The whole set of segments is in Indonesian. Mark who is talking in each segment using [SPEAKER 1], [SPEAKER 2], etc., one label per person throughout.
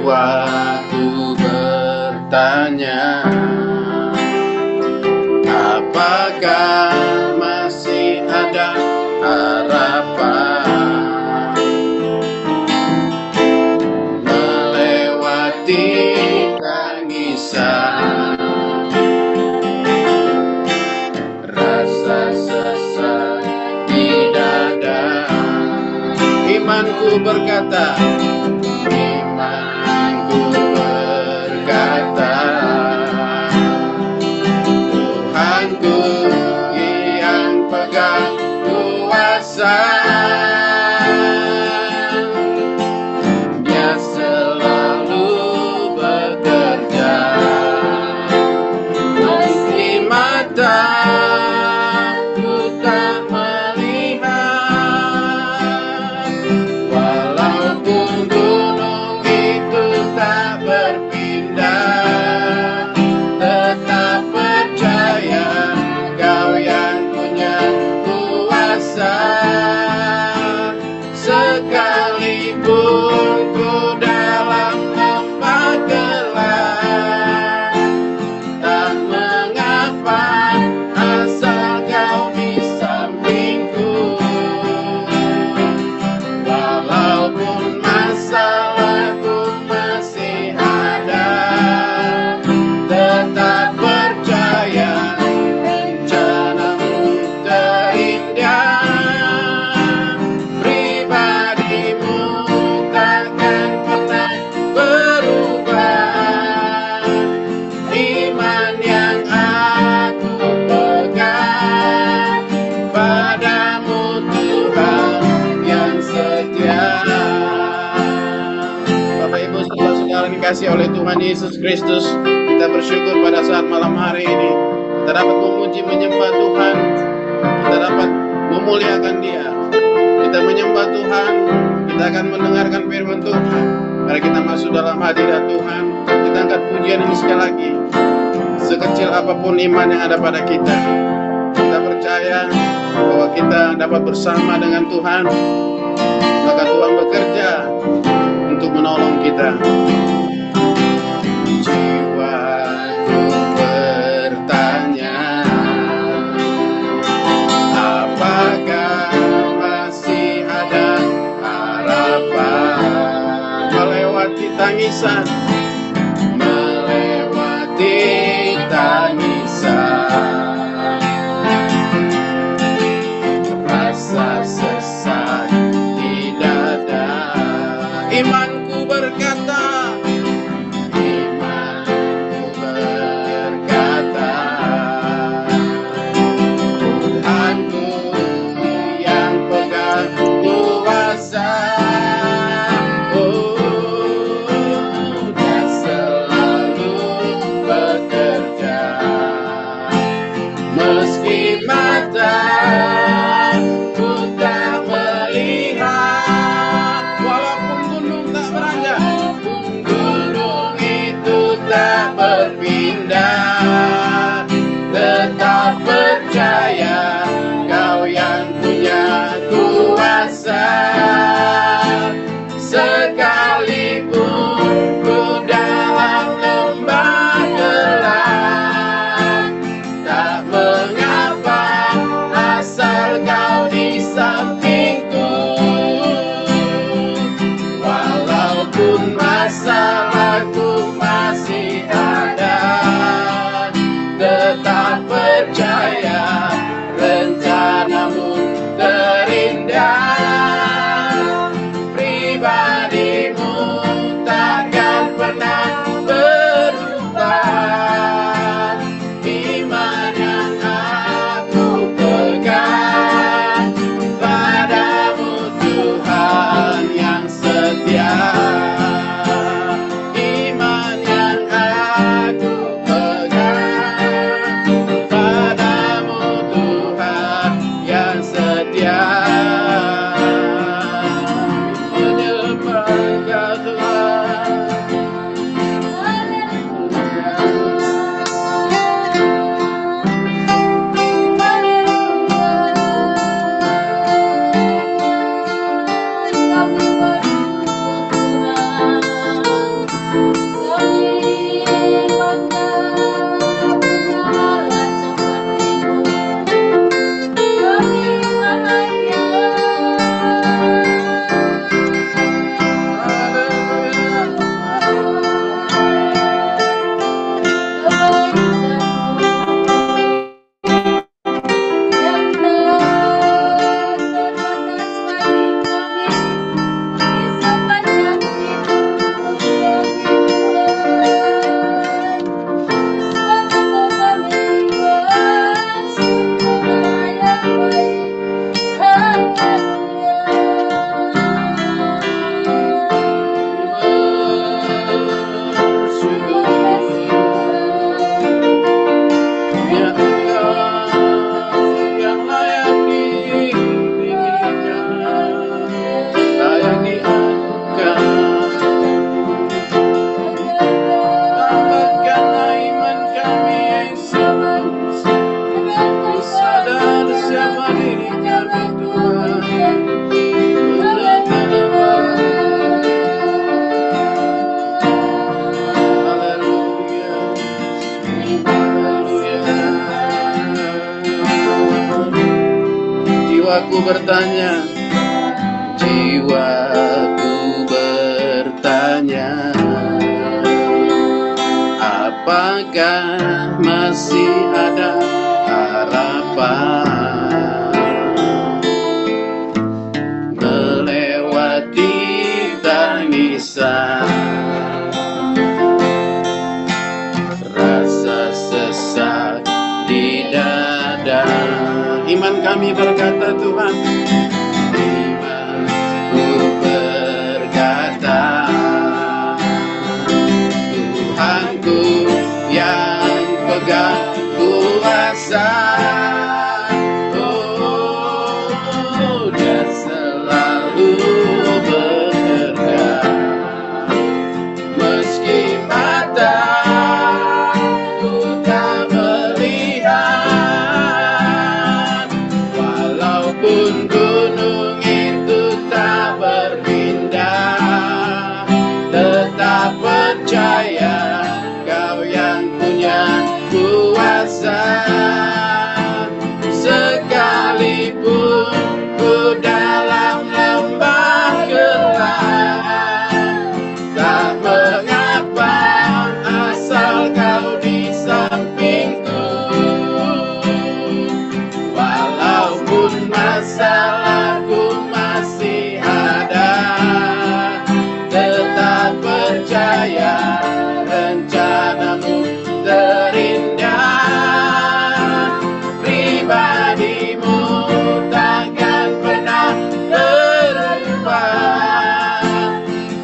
[SPEAKER 1] jiwaku bertanya, apakah masih ada harapan melewati tangisan, rasa sesak di dada. Imanku berkata, Tuhanku yang pegang kuasa, Dia selalu bekerja. Meski mataku tak melihat, walaupun gunung itu tak berpindah, tetap percaya Kau yang punya kuasa. Sekalipun ku dalam lembah gelap, tak mengapa asal Kau di sampingku. Walaupun masalahku masih ada, tetap percaya rencanamu terindah. Pribadimu takkan pernah berubah. Iman yang aku pegang padamu, Tuhan yang setia. Bapak Ibu saudara-saudara dikasih oleh Tuhan Yesus Kristus, kita bersyukur pada saat malam hari ini kita dapat memuji menyembah Tuhan, kita dapat memuliakan Dia, kita menyembah Tuhan, kita akan mendengarkan firman Tuhan. Mari kita masuk dalam hadirat Tuhan, kita angkat pujian ini sekali lagi. Sekecil apapun iman yang ada pada kita, kita percaya bahwa kita dapat bersama dengan Tuhan, maka Tuhan bekerja untuk menolong kita. Jiwaku bertanya, apakah masih ada harapan melewati tangisan, melewati tangisan, rasa sesak di dada. Imanku berkata, Tuhanku yang pegang kuasa, Dia selalu bekerja. Meski mataku tak melihat, walaupun gunung tak beranjak, gunung itu tak berpindah, tetap percaya Kau yang punya kuasa. Sekalipun ku dalam lembah gelap, tak mengapa asal Kau di sampingku. Walaupun masalahku masih ada, tetap percaya rencanamu terindah. Pribadimu takkan pernah berubah. Iman yang aku pegang padamu, Tuhan yang setia. jiwaku bertanya, jiwaku bertanya, apakah masih ada harapan melewati tangisan, rasa sesak di dada. Iman kami berkata, Tuhan, imanku berkata, Tuhanku yang pegang kuasa, oh, Dia selalu bekerja, meski mataku tak melihat, walaupun gunung itu tak berpindah, tetap percaya Kau yang punya kuasa. Sekalipun ku dalam lembah gelap, tak mengapa asal Kau di sampingku. Walaupun masalahku masih ada, tetap percaya rencanamu terindah. Pribadimu takkan pernah berubah.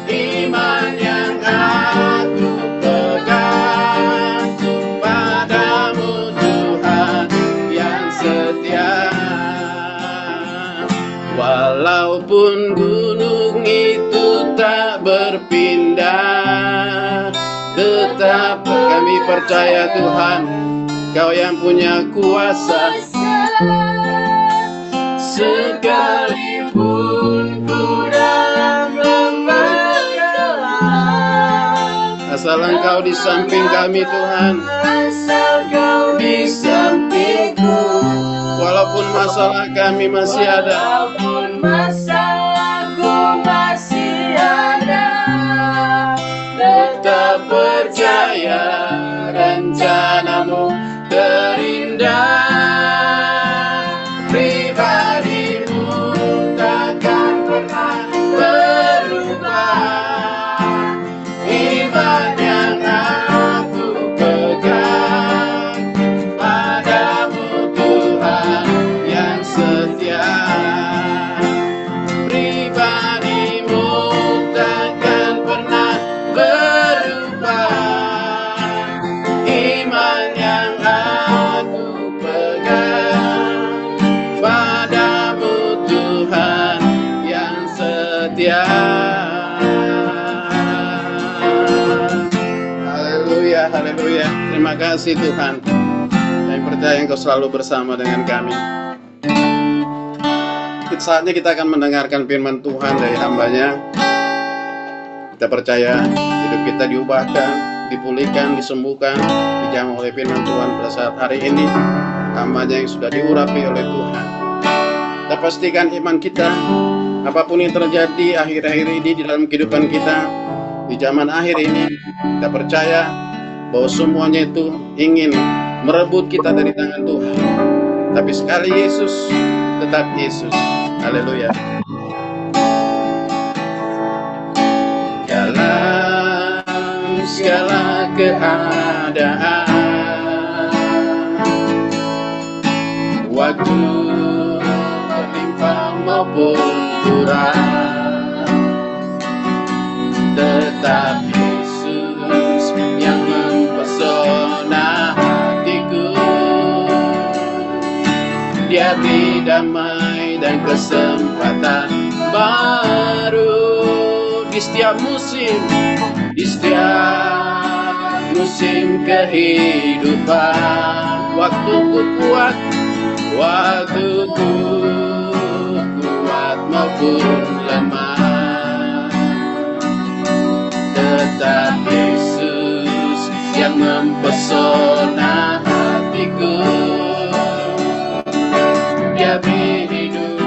[SPEAKER 1] Iman yang aku pegang padamu, Tuhan yang setia. Walaupun gunung itu tak berpindah, tetap kami percaya, Tuhan, Kau yang punya kuasa. Sekalipun ku dalam lembah gelap, asal Engkau di samping kami, Tuhan. Asal Kau di sampingku. Walaupun masalah kami masih ada, walaupun masalahku masih ada, tetap percaya rencanamu terindah. Pribadimu takkan pernah berubah. Iman yang aku pegang padamu, Tuhan yang setia. Pribadimu takkan pernah berubah. Iman yang aku pegang padamu, Tuhan yang setia. Haleluya, haleluya. Terima kasih, Tuhan. Kami percaya Engkau selalu bersama dengan kami. Saatnya kita akan mendengarkan firman Tuhan dari hamba-Nya. Kita percaya hidup kita diubahkan, dipulihkan, disembuhkan, dijamah oleh firman Tuhan pada saat hari ini. Hamba-Nya yang sudah diurapi oleh Tuhan. Kita pastikan iman kita, apapun yang terjadi akhir-akhir ini di dalam kehidupan kita, di zaman akhir ini, kita percaya bahwa semuanya itu ingin merebut kita dari tangan Tuhan. Tapi sekali Yesus, tetap Yesus. Haleluya. Dalam segala keadaan, waktu berlimpah maupun kurang, tetap Yesus yang mempesona hatiku. Dia beri damai dan kesempatan baru di setiap musim, di setiap musim kehidupan. Waktuku kuat, waktuku kuat maupun lemah, tetap Yesus yang mempesona hatiku. Dia beri hidup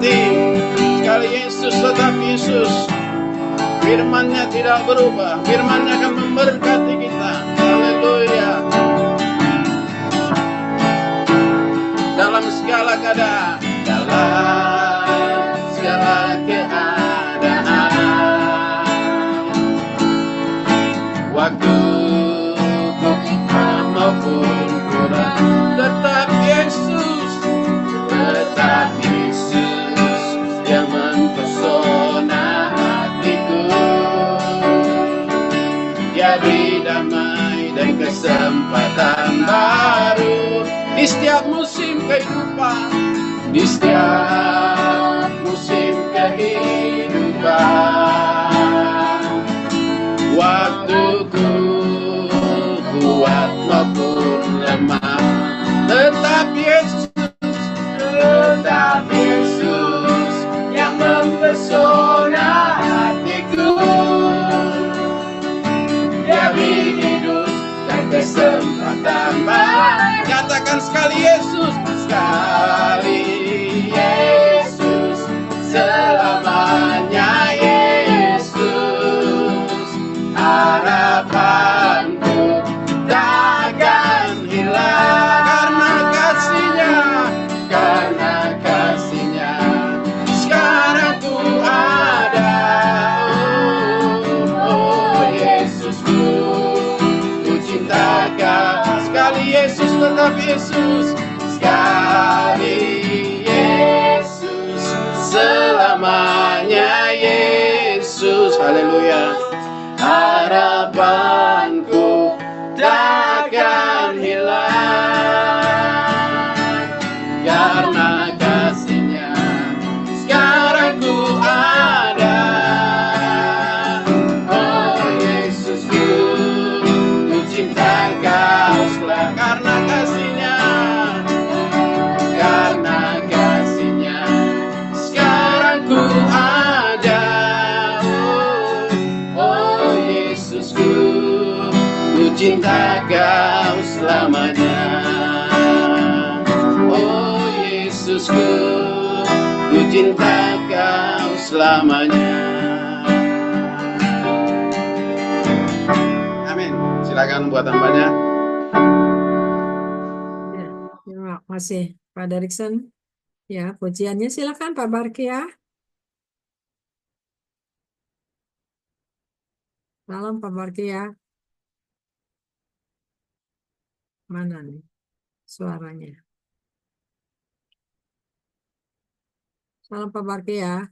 [SPEAKER 1] mati. Sekali Yesus tetap Yesus. Firman-Nya tidak berubah. Firman-Nya akan memberkati kita. Haleluya. Dalam segala keadaan, dalam segala keadaan, waktu bukan maupun kurang, tetap Yesus yang mempesona hatiku. Dia beri damai dan kesempatan baru di setiap musim kehidupan, di setiap musim kehidupan. Waktuku kuat maupun lemah, tetap Yesus yang mempesona hatiku. Dia beri hidup dan kesempatan baru. Katakan sekali Yesus, selamanya Yesus. Harapanku takkan hilang karena kasihnya sekarang ku ada. Oh Yesusku, ku cinta Kau. Sekali Yesus tetap Yesus, sekali Yesus, selamanya Yesus. Haleluya. Harapanku takkan hilang karena kasihnya sekarang ku ada. Oh Yesusku, ku cinta Kau karena kasihnya sekarang ku ada. Oh Yesusku, ku cinta Kau selamanya. Oh Yesusku, ku cinta Kau selamanya. Amin. Silakan buat tambahnya.
[SPEAKER 2] Ya, terima kasih Pak Derikson. Ya, pujiannya silakan Pak Barki ya. Salam Pak Barki ya. Mana nih suaranya? Salam Pak Barki ya.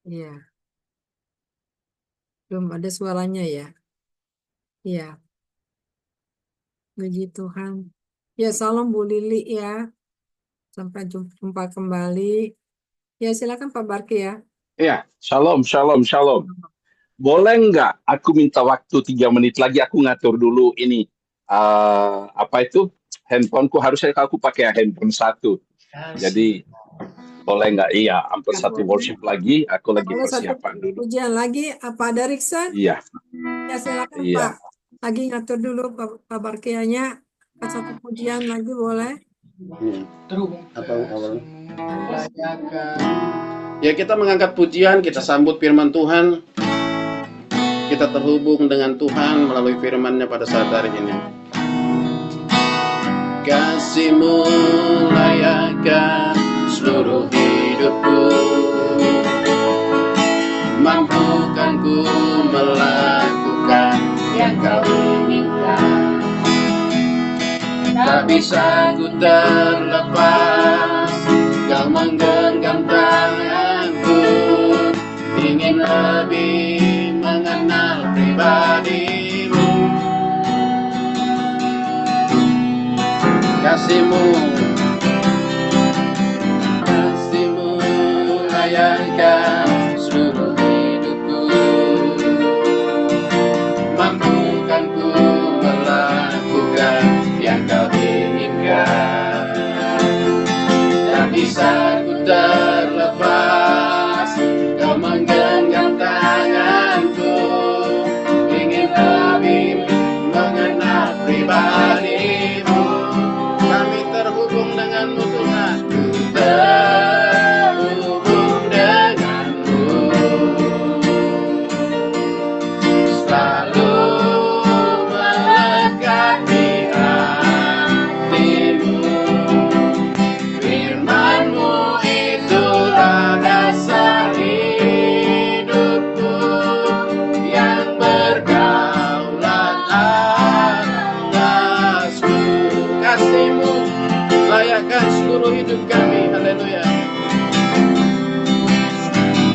[SPEAKER 2] Iya, belum ada suaranya ya. Iya, puji Tuhan. Ya, salam Bu Lili ya. Sampai jumpa kembali. Ya, silakan Pak Barki ya.
[SPEAKER 3] Iya, shalom. Boleh nggak aku minta waktu 3 menit lagi, aku ngatur dulu ini. Apa itu? Handphoneku harusnya aku pakai handphone satu. Jadi boleh nggak? Iya, hampir satu worship lagi, aku lagi
[SPEAKER 2] Boleh satu
[SPEAKER 3] persiapan dulu.
[SPEAKER 2] pujian lagi, Pak Derikson?
[SPEAKER 3] Iya,
[SPEAKER 2] Ya, silakan
[SPEAKER 3] iya.
[SPEAKER 2] Pak. Lagi ngatur dulu Pak Barkianya. Satu pujian lagi boleh?
[SPEAKER 1] Ya, kita mengangkat pujian, kita sambut firman Tuhan. Kita terhubung dengan Tuhan melalui firman-Nya pada saat hari ini. Kasih-Mu layakan seluruh hidupku, mampukan ku melakukan yang Kau inginkan. Tak bisa ku terlepas, Kau menggenggam tanganku, ingin lebih mengenal pribadi-Mu. Kasih-Mu layakan seluruh hidupku, mampukan ku melakukan yang Kau inginkan. Tak bisa ku terlepas, Kau menggenggam tanganku, ingin lebih mengenal pribadi-Mu. Kami terhubung dengan-Mu Tuhan. kasih-Mu layakkan seluruh hidup kami. Haleluya.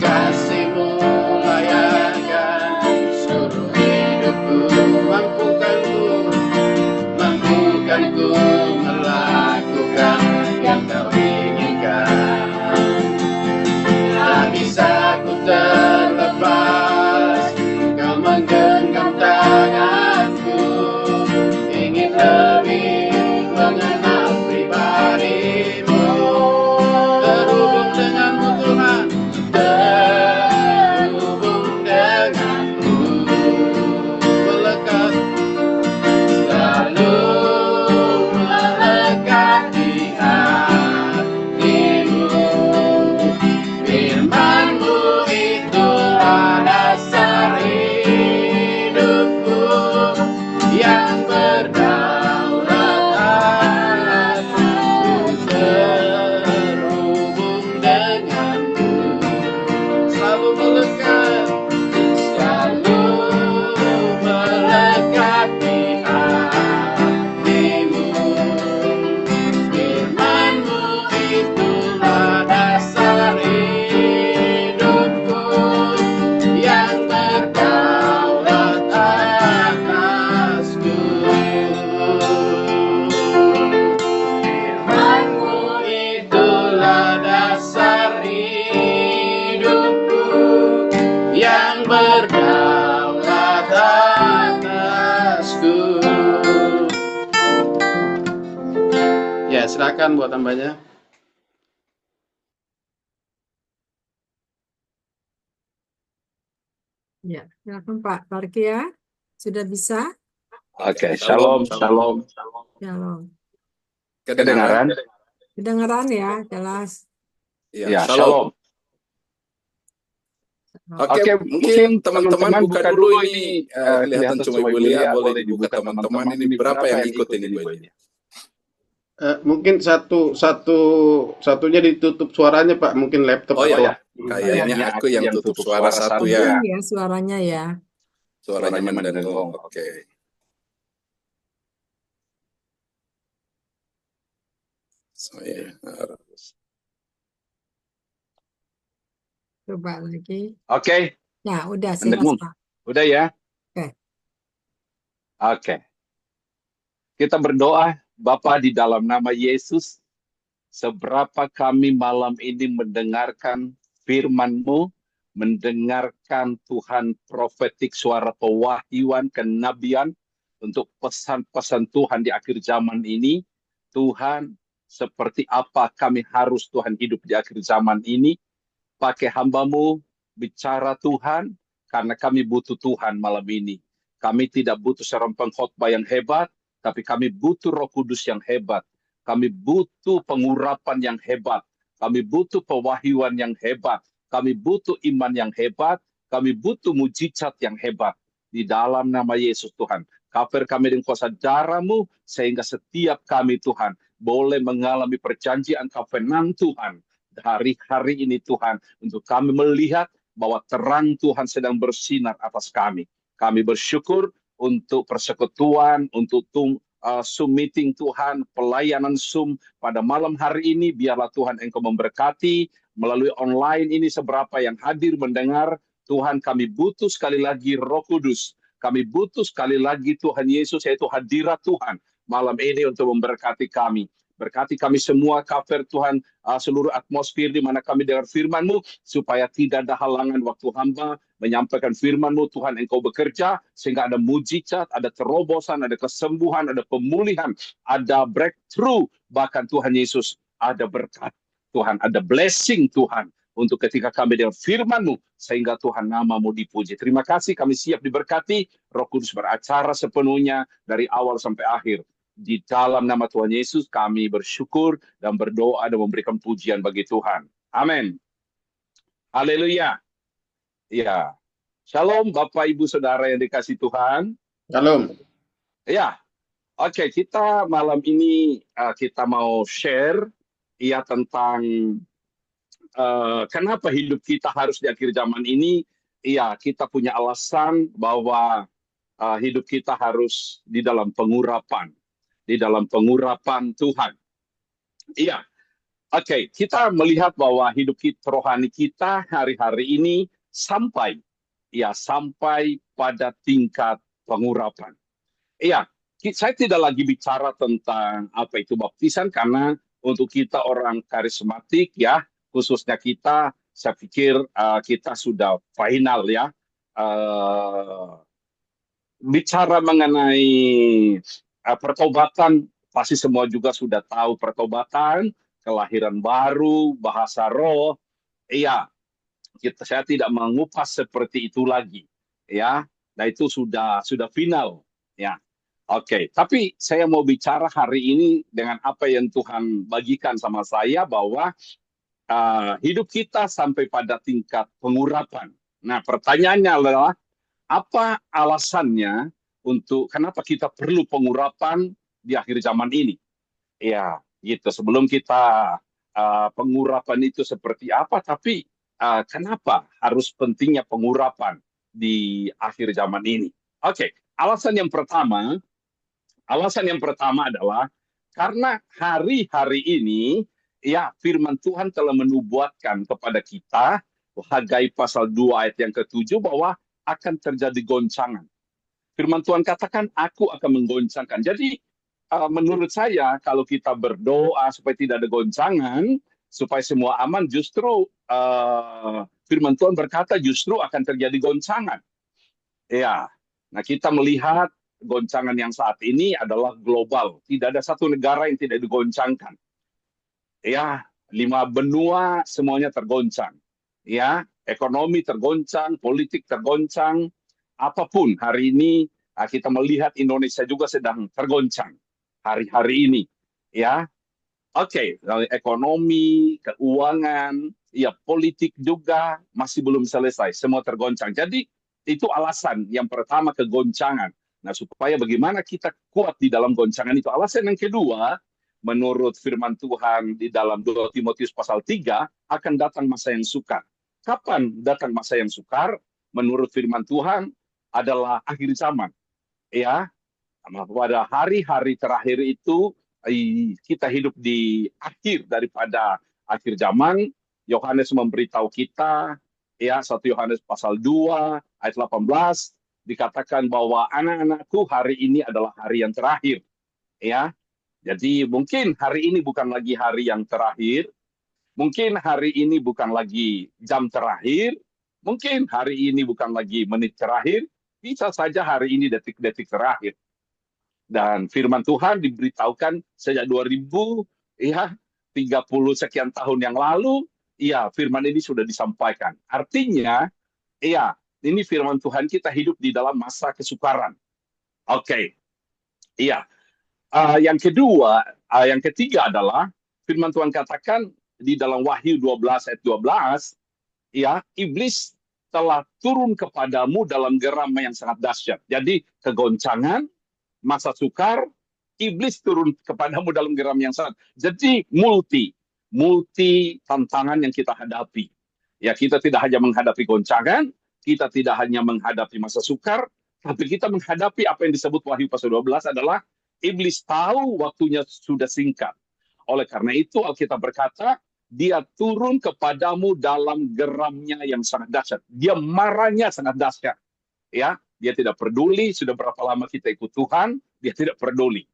[SPEAKER 1] Kasih-Mu layakkan seluruh hidupku. Mampukanku melakukan yang Kau inginkan. Tak bisa ku terlepas, Kau menggenggam tanganku. Ingin lebih mengenal pribadi-Mu, terhubung denganmu Tuhan, terhubung denganmu, melekat, selalu melekat di hatimu. Firman-Mu itulah dasar hidupku, yang berdaulat atasku, terhubung denganmu, selalu melekat, selalu melekat di hatimu. Firman-Mu itulah dasar hidupku, yang berdaulat atasku. Firman-Mu itulah dasar hidupku, yang berdaulat atasku. Ya, silakan buat tambahnya.
[SPEAKER 2] Ya, silakan Pak Parkia. Sudah bisa?
[SPEAKER 3] Oke, shalom, shalom.
[SPEAKER 2] Shalom.
[SPEAKER 3] Kedengaran?
[SPEAKER 2] Kedengaran ya, jelas.
[SPEAKER 3] Ya, shalom.
[SPEAKER 4] Oke, mungkin teman-teman buka dulu ini kelihatan cuma Ibu Lia, boleh dibuka teman-teman ini berapa yang ikut ini Bu Lia?
[SPEAKER 1] Mungkin satunya ditutup suaranya Pak, mungkin laptop.
[SPEAKER 4] Oh
[SPEAKER 1] atau
[SPEAKER 4] ya, kayaknya aku yang tutup suara satu ya.
[SPEAKER 2] Ya, suaranya ya.
[SPEAKER 4] Suaranya mendengung. Oke. Saya harus.
[SPEAKER 2] Coba lagi.
[SPEAKER 3] Oke,
[SPEAKER 2] Ya, udah
[SPEAKER 3] mendengung.
[SPEAKER 2] Pak.
[SPEAKER 3] Udah ya?
[SPEAKER 2] Oke.
[SPEAKER 3] Oke. Kita berdoa, Bapa di dalam nama Yesus, seberapa kami malam ini mendengarkan firman-Mu, mendengarkan Tuhan profetik, suara pewahyuan, kenabian untuk pesan-pesan Tuhan di akhir zaman ini. Tuhan, seperti apa kami harus Tuhan hidup di akhir zaman ini. Pakai hamba-Mu, bicara Tuhan, karena kami butuh Tuhan malam ini. Kami tidak butuh seorang pengkhotbah yang hebat, tapi kami butuh Roh Kudus yang hebat. Kami butuh pengurapan yang hebat. Kami butuh pewahyuan yang hebat. Kami butuh iman yang hebat. Kami butuh mujizat yang hebat. Di dalam nama Yesus Tuhan. Cover kami dengan kuasa darah-Mu, sehingga setiap kami Tuhan boleh mengalami perjanjian covenant Tuhan. Hari-hari ini Tuhan, untuk kami melihat bahwa terang Tuhan sedang bersinar atas kami. Kami bersyukur untuk persekutuan, untuk Zoom meeting Tuhan, pelayanan Zoom pada malam hari ini. Biarlah Tuhan Engkau memberkati melalui online ini seberapa yang hadir mendengar. Tuhan, kami butuh sekali lagi Roh Kudus. Kami butuh sekali lagi Tuhan Yesus, yaitu hadirat Tuhan malam ini untuk memberkati kami. Berkati kami semua, cover Tuhan seluruh atmosfer di mana kami dengar firman-Mu, supaya tidak ada halangan waktu hamba menyampaikan firman-Mu. Tuhan, Engkau bekerja sehingga ada mujizat, ada terobosan, ada kesembuhan, ada pemulihan, ada breakthrough, bahkan Tuhan Yesus ada berkat. Tuhan, ada blessing Tuhan untuk ketika kami dengar firman-Mu, sehingga Tuhan nama-Mu dipuji. Terima kasih, kami siap diberkati. Roh Kudus beracara sepenuhnya dari awal sampai akhir. Di dalam nama Tuhan Yesus kami bersyukur dan berdoa dan memberikan pujian bagi Tuhan. Amin. Haleluya. Ya. Shalom Bapak Ibu Saudara yang dikasihi Tuhan.
[SPEAKER 1] Shalom.
[SPEAKER 3] Ya. Oke, kita malam ini kita mau share tentang kenapa hidup kita harus di akhir zaman ini. Iya, kita punya alasan bahwa hidup kita harus di dalam pengurapan. di dalam pengurapan Tuhan. Iya, oke, kita melihat bahwa hidup rohani kita hari-hari ini sampai pada tingkat pengurapan. Iya, saya tidak lagi bicara tentang apa itu baptisan karena untuk kita orang karismatik ya, khususnya kita, saya pikir kita sudah final ya. Bicara mengenai pertobatan, pasti semua juga sudah tahu pertobatan, kelahiran baru, bahasa roh. Iya, saya tidak mengupas seperti itu lagi, ya. Nah itu sudah final, ya. Oke, tapi saya mau bicara hari ini dengan apa yang Tuhan bagikan sama saya bahwa hidup kita sampai pada tingkat pengurapan. Nah, pertanyaannya adalah apa alasannya untuk kenapa kita perlu pengurapan di akhir zaman ini? Ya, gitu. Sebelum kita pengurapan itu seperti apa, tapi kenapa harus pentingnya pengurapan di akhir zaman ini? Oke, alasan yang pertama adalah karena hari-hari ini ya firman Tuhan telah menubuatkan kepada kita Hagai pasal 2 ayat yang ke-7 bahwa akan terjadi goncangan. Firman Tuhan katakan aku akan menggoncangkan. Jadi menurut saya kalau kita berdoa supaya tidak ada goncangan, supaya semua aman, justru firman Tuhan berkata justru akan terjadi goncangan. Ya, nah kita melihat goncangan yang saat ini adalah global. Tidak ada satu negara yang tidak digoncangkan. Ya, 5 benua semuanya tergoncang. Ya, ekonomi tergoncang, politik tergoncang, apapun hari ini kita melihat Indonesia juga sedang tergoncang hari-hari ini. Ya, oke, ekonomi, keuangan, ya politik juga masih belum selesai, semua tergoncang. Jadi itu alasan yang pertama kegoncangan. Nah, supaya bagaimana kita kuat di dalam goncangan itu. Alasan yang kedua, menurut firman Tuhan di dalam 2 Timotius pasal 3, akan datang masa yang sukar. Kapan datang masa yang sukar? Menurut firman Tuhan adalah akhir zaman. Ya, pada hari-hari terakhir itu kita hidup di akhir daripada akhir zaman. Yohanes memberitahu kita, ya 1 Yohanes pasal 2 ayat 18 dikatakan bahwa anak-anakku hari ini adalah hari yang terakhir. Ya, jadi mungkin hari ini bukan lagi hari yang terakhir, mungkin hari ini bukan lagi jam terakhir, mungkin hari ini bukan lagi menit terakhir, bisa saja hari ini detik-detik terakhir. Dan firman Tuhan diberitahukan sejak 2000 ya 30 sekian tahun yang lalu, ya firman ini sudah disampaikan. Artinya, ya ini firman Tuhan kita hidup di dalam masa kesukaran. Oke. Iya. Yang ketiga adalah firman Tuhan katakan di dalam Wahyu 12 ayat 12, ya, iblis telah turun kepadamu dalam geram yang sangat dahsyat. Jadi kegoncangan, masa sukar, iblis turun kepadamu dalam geram yang sangat. Jadi multi tantangan yang kita hadapi. Ya, kita tidak hanya menghadapi goncangan, kita tidak hanya menghadapi masa sukar, tapi kita menghadapi apa yang disebut Wahyu pasal 12 adalah iblis tahu waktunya sudah singkat. Oleh karena itu Alkitab berkata, dia turun kepadamu dalam geramnya yang sangat dahsyat. Dia marahnya sangat dahsyat. Ya, dia tidak peduli sudah berapa lama kita ikut Tuhan, dia tidak peduli.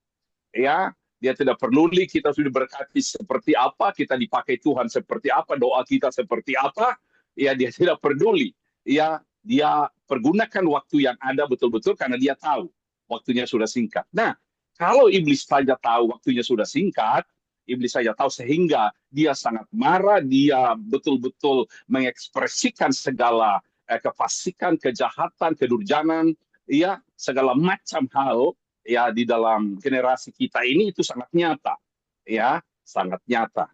[SPEAKER 3] Ya, dia tidak peduli kita sudah berkati seperti apa, kita dipakai Tuhan seperti apa, doa kita seperti apa. Ya, dia tidak peduli. Ya, dia pergunakan waktu yang ada betul-betul karena dia tahu waktunya sudah singkat. Nah, kalau iblis saja tahu waktunya sudah singkat, iblis saja tahu sehingga dia sangat marah, dia betul-betul mengekspresikan segala kefasikan, kejahatan, kedurjanan, ya segala macam hal ya di dalam generasi kita ini itu sangat nyata, ya sangat nyata.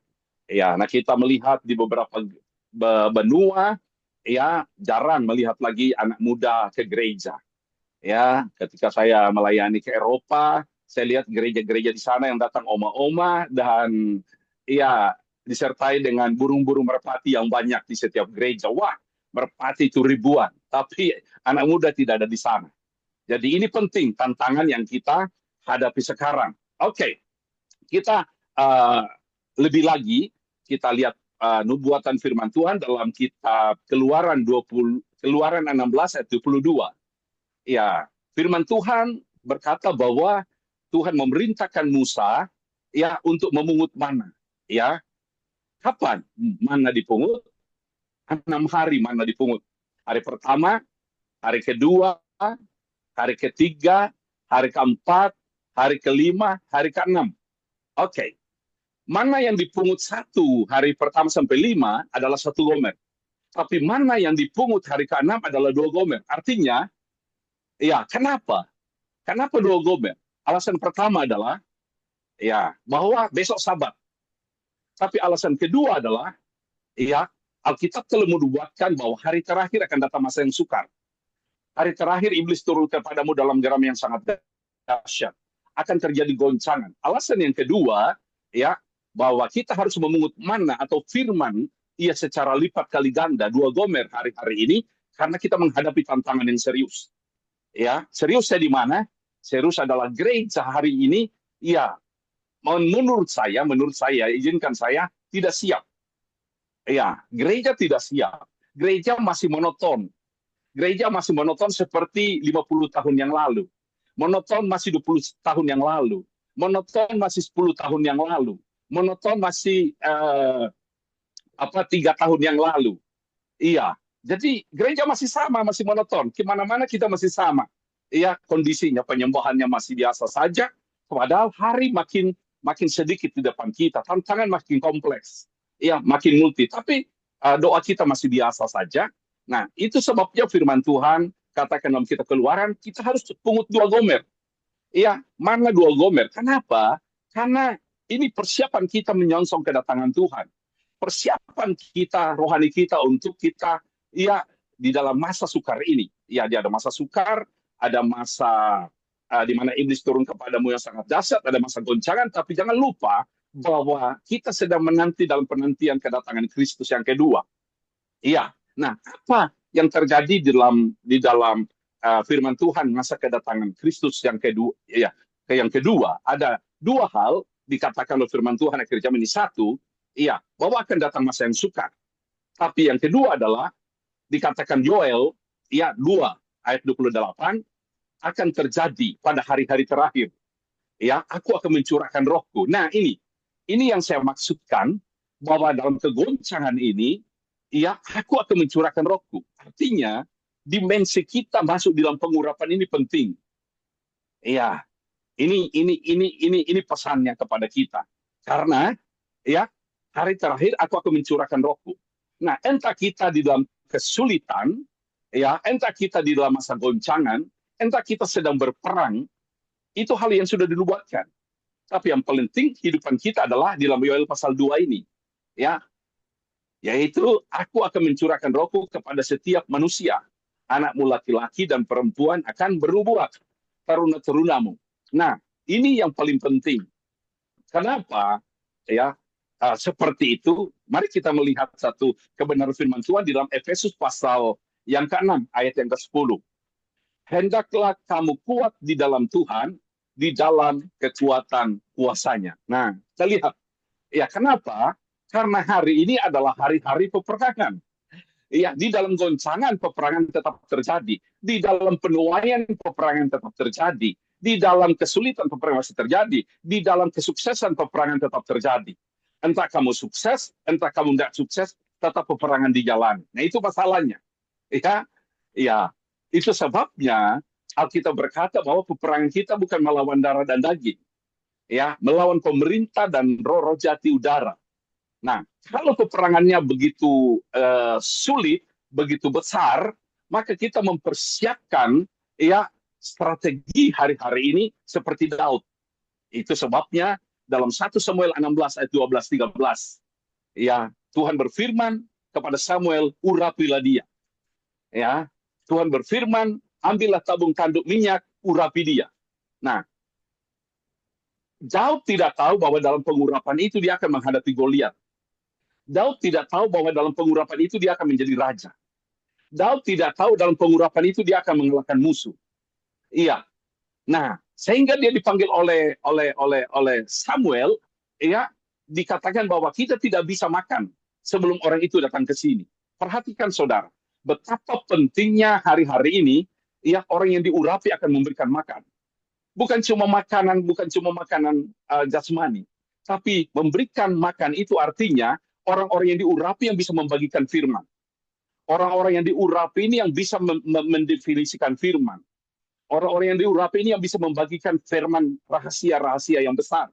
[SPEAKER 3] Ya, nah kita melihat di beberapa benua, ya jarang melihat lagi anak muda ke gereja. Ya, ketika saya melayani ke Eropa, saya lihat gereja-gereja di sana yang datang oma-oma dan ya disertai dengan burung-burung merpati yang banyak di setiap gereja. Wah, merpati itu ribuan, tapi anak muda tidak ada di sana. Jadi ini penting tantangan yang kita hadapi sekarang. Oke, kita lebih lagi kita lihat nubuatan firman Tuhan dalam kitab Keluaran 16 ayat 22. Ya, firman Tuhan berkata bahwa Tuhan memerintahkan Musa ya untuk memungut mana. Ya, kapan mana dipungut? 6 hari mana dipungut. Hari pertama, hari kedua, hari ketiga, hari keempat, hari kelima, hari keenam. Oke. Mana yang dipungut hari pertama sampai 5 adalah 1 gomer. Tapi mana yang dipungut hari ke-6 adalah 2 gomer. Artinya, ya kenapa? Kenapa 2 gomer? Alasan pertama adalah, ya bahwa besok Sabat. Tapi alasan kedua adalah, ya Alkitab telah menubuatkan bahwa hari terakhir akan datang masa yang sukar. Hari terakhir iblis turun kepadamu dalam geram yang sangat dahsyat. Akan terjadi goncangan. Alasan yang kedua, ya bahwa kita harus memungut mana atau firman ia secara lipat kali ganda 2 gomer hari-hari ini karena kita menghadapi tantangan yang serius. Ya, seriusnya di mana? Serius adalah gereja hari ini ya menurut saya izinkan saya tidak siap. Ya, gereja tidak siap. Gereja masih monoton. Gereja masih monoton seperti 50 tahun yang lalu. Monoton masih 20 tahun yang lalu. Monoton masih 10 tahun yang lalu. Monoton masih 3 tahun yang lalu. Iya, jadi gereja masih sama, masih monoton. Kemana-mana kita masih sama. Iya, kondisinya penyembahannya masih biasa saja. Padahal hari makin sedikit di depan kita. Tantangan makin kompleks. Iya, makin multi. Tapi doa kita masih biasa saja. Nah, itu sebabnya firman Tuhan katakan dalam kitab Keluaran, kita harus pungut 2 gomer. Iya, mana 2 gomer? Kenapa? Karena ini persiapan kita menyongsong kedatangan Tuhan. Persiapan kita, rohani kita untuk kita ya di dalam masa sukar ini. Ya, dia ada masa sukar, ada masa di mana iblis turun kepadamu yang sangat dahsyat, ada masa goncangan, tapi jangan lupa bahwa kita sedang menanti dalam penantian kedatangan Kristus yang kedua. Iya. Nah, apa yang terjadi di dalam firman Tuhan masa kedatangan Kristus yang kedua? Ya, yang kedua ada 2 hal dikatakan oleh firman Tuhan akhir zaman ini. 1, iya, bahwa akan datang masa yang sukar. Tapi yang kedua adalah dikatakan Yoel, ya 2 ayat 28 akan terjadi pada hari-hari terakhir. Ya, aku akan mencurahkan rohku. Nah, ini yang saya maksudkan bahwa dalam kegoncangan ini, ya, aku akan mencurahkan rohku. Artinya, dimensi kita masuk dalam pengurapan ini penting. Ya, ini pesannya kepada kita. Karena ya hari terakhir aku akan mencurahkan rohku. Nah, entah kita di dalam kesulitan, ya, entah kita di dalam masa goncangan, entah kita sedang berperang, itu hal yang sudah dinubuatkan. Tapi yang paling penting kehidupan kita adalah di dalam Yoel pasal 2 ini. Ya, yaitu aku akan mencurahkan rohku kepada setiap manusia. Anakmu laki-laki dan perempuan akan bernubuat. Teruna-terunamu. Nah, ini yang paling penting. Kenapa? Ya, seperti itu. Mari kita melihat satu kebenaran firman Tuhan di dalam Efesus pasal yang ke-6 ayat yang ke-10. Hendaklah kamu kuat di dalam Tuhan, di dalam kekuatan kuasanya. Nah, kita lihat. Ya, kenapa? Karena hari ini adalah hari-hari peperangan. Ya, di dalam goncangan peperangan tetap terjadi. Di dalam penuaian peperangan tetap terjadi. Di dalam kesulitan peperangan masih terjadi. Di dalam kesuksesan peperangan tetap terjadi. Entah kamu sukses, entah kamu tidak sukses, tetap peperangan di jalan. Nah, itu masalahnya. Ya, itu sebabnya Alkitab berkata bahwa peperangan kita bukan melawan darah dan daging. Ya, melawan pemerintah dan roh-roh jati udara. Nah, kalau peperangannya begitu sulit, begitu besar, maka kita mempersiapkan ya strategi hari-hari ini seperti Daud. Itu sebabnya dalam 1 Samuel 16 ayat 12-13, ya Tuhan berfirman kepada Samuel, urapilah dia. Ya, Tuhan berfirman, ambillah tabung tanduk minyak, urapi dia. Nah, Daud tidak tahu bahwa dalam pengurapan itu dia akan menghadapi Goliat. Daud tidak tahu bahwa dalam pengurapan itu dia akan menjadi raja. Daud tidak tahu dalam pengurapan itu dia akan mengalahkan musuh. Iya. Nah, Sehingga dia dipanggil oleh Samuel, ya, dikatakan bahwa kita tidak bisa makan sebelum orang itu datang ke sini. Perhatikan saudara, betapa pentingnya hari-hari ini, ya, orang yang diurapi akan memberikan makan. Bukan cuma makanan jasmani, tapi memberikan makan itu artinya orang-orang yang diurapi yang bisa membagikan firman. Orang-orang yang diurapi ini yang bisa mendefinisikan firman. Orang-orang yang diurapi ini yang bisa membagikan firman rahasia-rahasia yang besar.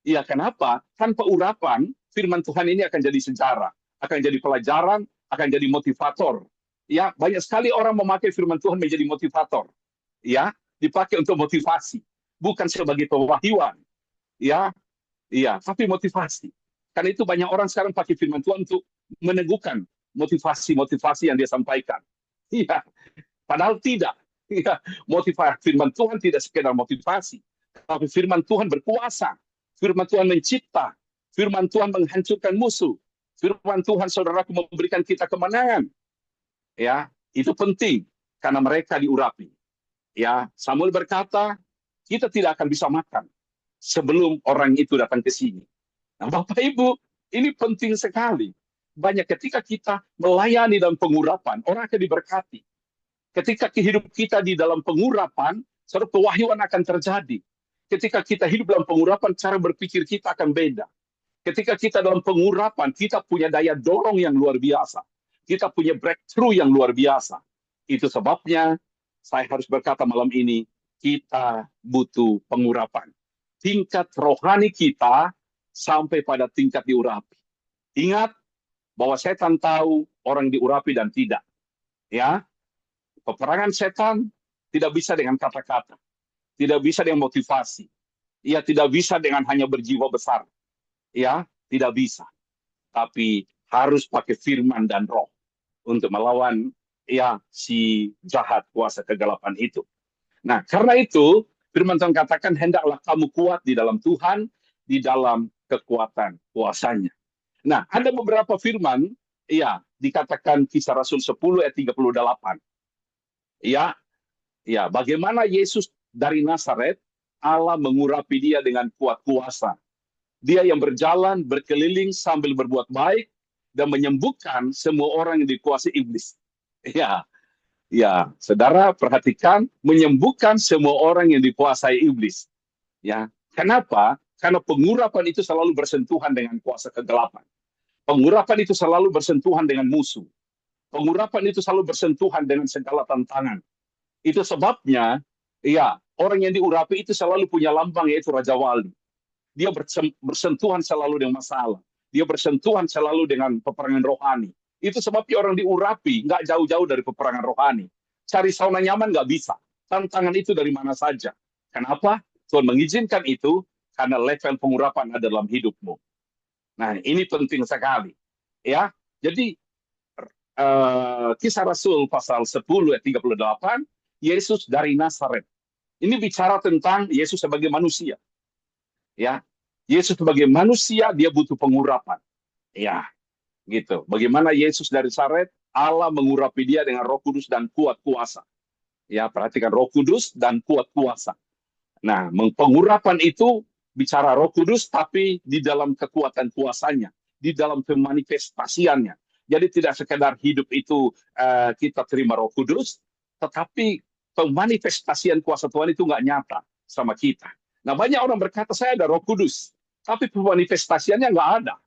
[SPEAKER 3] Iya, kenapa? Tanpa urapan, firman Tuhan ini akan jadi sejarah, akan jadi pelajaran, akan jadi motivator. Ya, banyak sekali orang memakai firman Tuhan menjadi motivator. Ya, dipakai untuk motivasi, bukan sebagai pewahyuan. Ya, iya, tapi motivasi. Karena itu banyak orang sekarang pakai firman Tuhan untuk meneguhkan motivasi-motivasi yang dia sampaikan. Iya, padahal tidak. Ya, motivasi firman Tuhan tidak sekedar motivasi, tapi firman Tuhan berkuasa. Firman Tuhan mencipta, firman Tuhan menghancurkan musuh. Firman Tuhan, saudaraku, memberikan kita kemenangan. Ya, itu penting karena mereka diurapi. Ya, Samuel berkata, kita tidak akan bisa makan sebelum orang itu datang ke sini. Nah, Bapak Ibu, ini penting sekali. Banyak ketika kita melayani dalam pengurapan, orang akan diberkati. Ketika hidup kita di dalam pengurapan, suatu pewahyuan akan terjadi. Ketika kita hidup dalam pengurapan, cara berpikir kita akan beda. Ketika kita dalam pengurapan, kita punya daya dorong yang luar biasa. Kita punya breakthrough yang luar biasa. Itu sebabnya saya harus berkata malam ini, kita butuh pengurapan. Tingkat rohani kita sampai pada tingkat diurapi. Ingat bahwa setan tahu orang diurapi dan tidak. Ya, peperangan setan tidak bisa dengan kata-kata, tidak bisa dengan motivasi, ya, tidak bisa dengan hanya berjiwa besar, ya, tidak bisa. Tapi harus pakai firman dan roh untuk melawan, ya, si jahat kuasa kegelapan itu. Nah, karena itu firman Tuhan katakan, hendaklah kamu kuat di dalam Tuhan, di dalam kekuatan kuasanya. Nah, ada beberapa firman, ya, dikatakan Kisah Rasul 10 ayat 38. Ya, ya, bagaimana Yesus dari Nazaret, Allah mengurapi dia dengan kuat kuasa. Dia yang berjalan, berkeliling sambil berbuat baik dan menyembuhkan semua orang yang dikuasai iblis. Ya, ya, saudara perhatikan, menyembuhkan semua orang yang dikuasai iblis. Ya, kenapa? Karena pengurapan itu selalu bersentuhan dengan kuasa kegelapan. Pengurapan itu selalu bersentuhan dengan musuh. Pengurapan itu selalu bersentuhan dengan segala tantangan. Itu sebabnya, ya, orang yang diurapi itu selalu punya lambang, yaitu Raja Wali. Dia bersentuhan selalu dengan masalah. Dia bersentuhan selalu dengan peperangan rohani. Itu sebabnya orang diurapi nggak jauh-jauh dari peperangan rohani. Cari sauna nyaman nggak bisa. Tantangan itu dari mana saja. Kenapa? Tuhan mengizinkan itu karena level pengurapan ada dalam hidupmu. Nah, ini penting sekali. Ya, jadi Kisah Rasul pasal 10 ayat 38, Yesus dari Nazaret. Ini bicara tentang Yesus sebagai manusia. Ya, Yesus sebagai manusia dia butuh pengurapan. Ya, gitu. Bagaimana Yesus dari Nazaret, Allah mengurapi dia dengan Roh Kudus dan kuat kuasa. Ya, perhatikan Roh Kudus dan kuat kuasa. Nah, pengurapan itu bicara Roh Kudus, tapi di dalam kekuatan kuasanya, di dalam pemanifestasiannya. Jadi tidak sekedar hidup itu kita terima Roh Kudus, tetapi pemanifestasian kuasa Tuhan itu nggak nyata sama kita. Nah, banyak orang berkata saya ada Roh Kudus, tapi pemanifestasiannya nggak ada.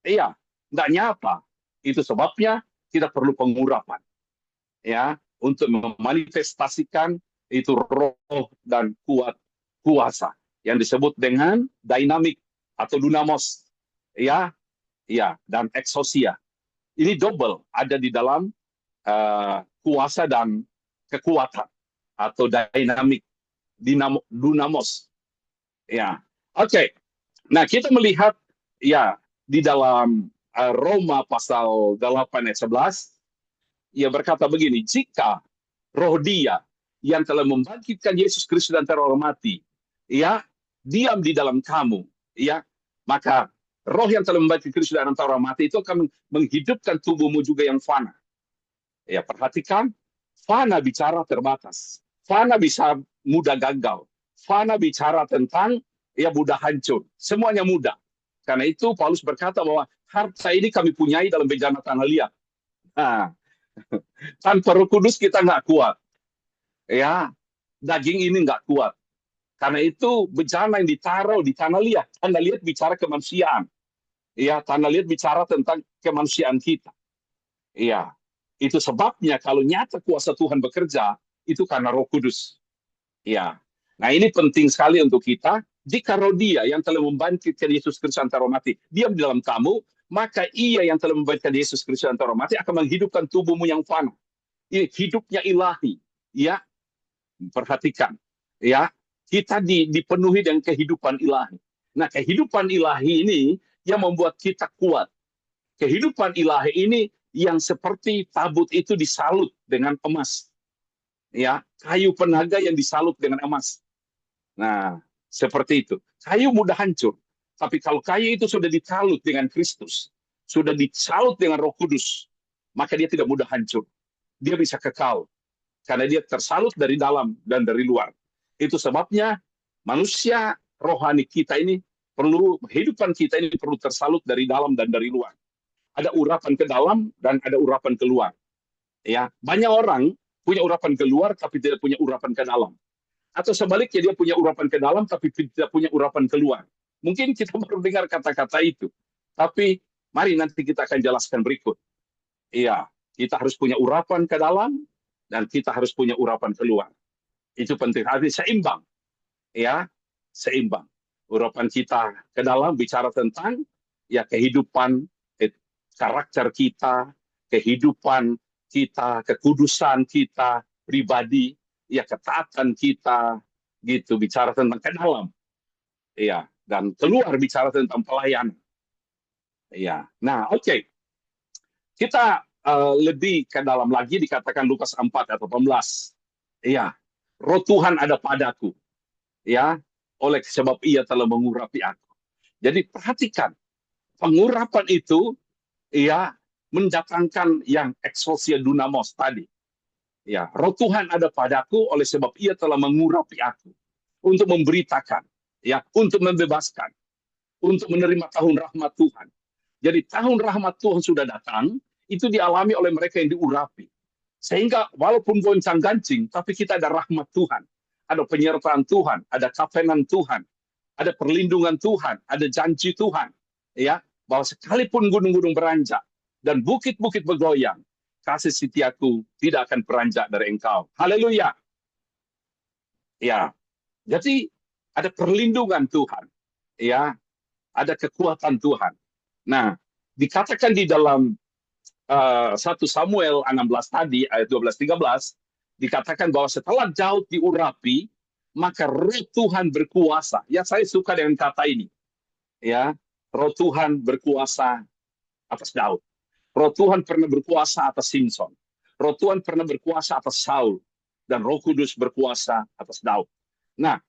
[SPEAKER 3] Iya, nggak nyata. Itu sebabnya kita perlu pengurapan, ya, untuk memanifestasikan itu roh dan kuat kuasa yang disebut dengan dinamik atau dunamos, ya, ya, dan exousia. Ini double ada di dalam kuasa dan kekuatan atau dinamik, dunamos. Ya, oke. Nah, kita melihat, ya, di dalam Roma pasal 8 ayat 11, ia berkata begini, jika roh dia yang telah membangkitkan Yesus Kristus dari antara orang mati, ya, diam di dalam kamu, ya, maka roh yang telah membangkitkan Kristus dari antara orang mati itu akan menghidupkan tubuhmu juga yang fana. Ya, perhatikan, fana bicara terbatas. Fana bisa mudah gagal. Fana bicara tentang ya mudah hancur. Semuanya mudah. Karena itu Paulus berkata bahwa harta ini kami punyai dalam bejana tanah liat. Nah, tanpa Roh Kudus kita nggak kuat. Ya, daging ini nggak kuat. Karena itu bejana yang ditaruh di tanah liat. Tanah liat bicara kemanusiaan. Ya, tanah liat bicara tentang kemanusiaan kita. Iya, itu sebabnya kalau nyata kuasa Tuhan bekerja, itu karena Roh Kudus. Iya. Nah, ini penting sekali untuk kita. Jika roh Dia yang telah membangkitkan Yesus Kristus antara mati diam di dalam kamu, maka Ia yang telah membangkitkan Yesus Kristus antara mati akan menghidupkan tubuhmu yang fana. Ini hidupnya ilahi. Ya, perhatikan. Ya, kita dipenuhi dengan kehidupan ilahi. Nah, kehidupan ilahi ini yang membuat kita kuat. Kehidupan ilahi ini yang seperti tabut itu disalut dengan emas. Ya, kayu penaga yang disalut dengan emas. Nah, seperti itu. Kayu mudah hancur. Tapi kalau kayu itu sudah disalut dengan Kristus, sudah disalut dengan Roh Kudus, maka dia tidak mudah hancur. Dia bisa kekal. Karena dia tersalut dari dalam dan dari luar. Itu sebabnya manusia rohani kita ini perlu, kehidupan kita ini perlu tersalut dari dalam dan dari luar. Ada urapan ke dalam dan ada urapan keluar. Ya, banyak orang punya urapan keluar tapi tidak punya urapan ke dalam. Atau sebaliknya dia punya urapan ke dalam tapi tidak punya urapan keluar. Mungkin kita baru dengar kata-kata itu. Tapi mari nanti kita akan jelaskan berikut. Iya, kita harus punya urapan ke dalam dan kita harus punya urapan keluar. Itu penting. Harus seimbang. Ya, seimbang. Urapan kita ke dalam bicara tentang ya kehidupan, karakter kita, kehidupan kita, kekudusan kita pribadi, ya ketaatan kita, gitu, bicara tentang ke dalam. Ya, dan keluar bicara tentang pelayanan. Ya. Nah, oke. Kita lebih ke dalam lagi dikatakan Lukas 4 atau 18. Ya. Roh Tuhan ada padaku. Ya, oleh sebab Ia telah mengurapi aku. Jadi perhatikan, pengurapan itu ya mendatangkan yang exousia dunamos tadi. Ya, Roh Tuhan ada padaku oleh sebab Ia telah mengurapi aku untuk memberitakan, ya, untuk membebaskan, untuk menerima tahun rahmat Tuhan. Jadi tahun rahmat Tuhan sudah datang, itu dialami oleh mereka yang diurapi. Sehingga walaupun goncang-gancing, tapi kita ada rahmat Tuhan, ada penyertaan Tuhan, ada covenant Tuhan, ada perlindungan Tuhan, ada janji Tuhan, ya, bahwa sekalipun gunung-gunung beranjak dan bukit-bukit bergoyang, kasih setiaku tidak akan beranjak dari engkau. Haleluya. Ya. Jadi ada perlindungan Tuhan. Ya. Ada kekuatan Tuhan. Nah, dikatakan di dalam 1 Samuel 16 tadi ayat 12-13 dikatakan bahwa setelah Daud diurapi, maka Roh Tuhan berkuasa. Ya, saya suka dengan kata ini. Ya, Roh Tuhan berkuasa atas Daud. Roh Tuhan pernah berkuasa atas Simson. Roh Tuhan pernah berkuasa atas Saul. Dan Roh Kudus berkuasa atas Daud. Nah,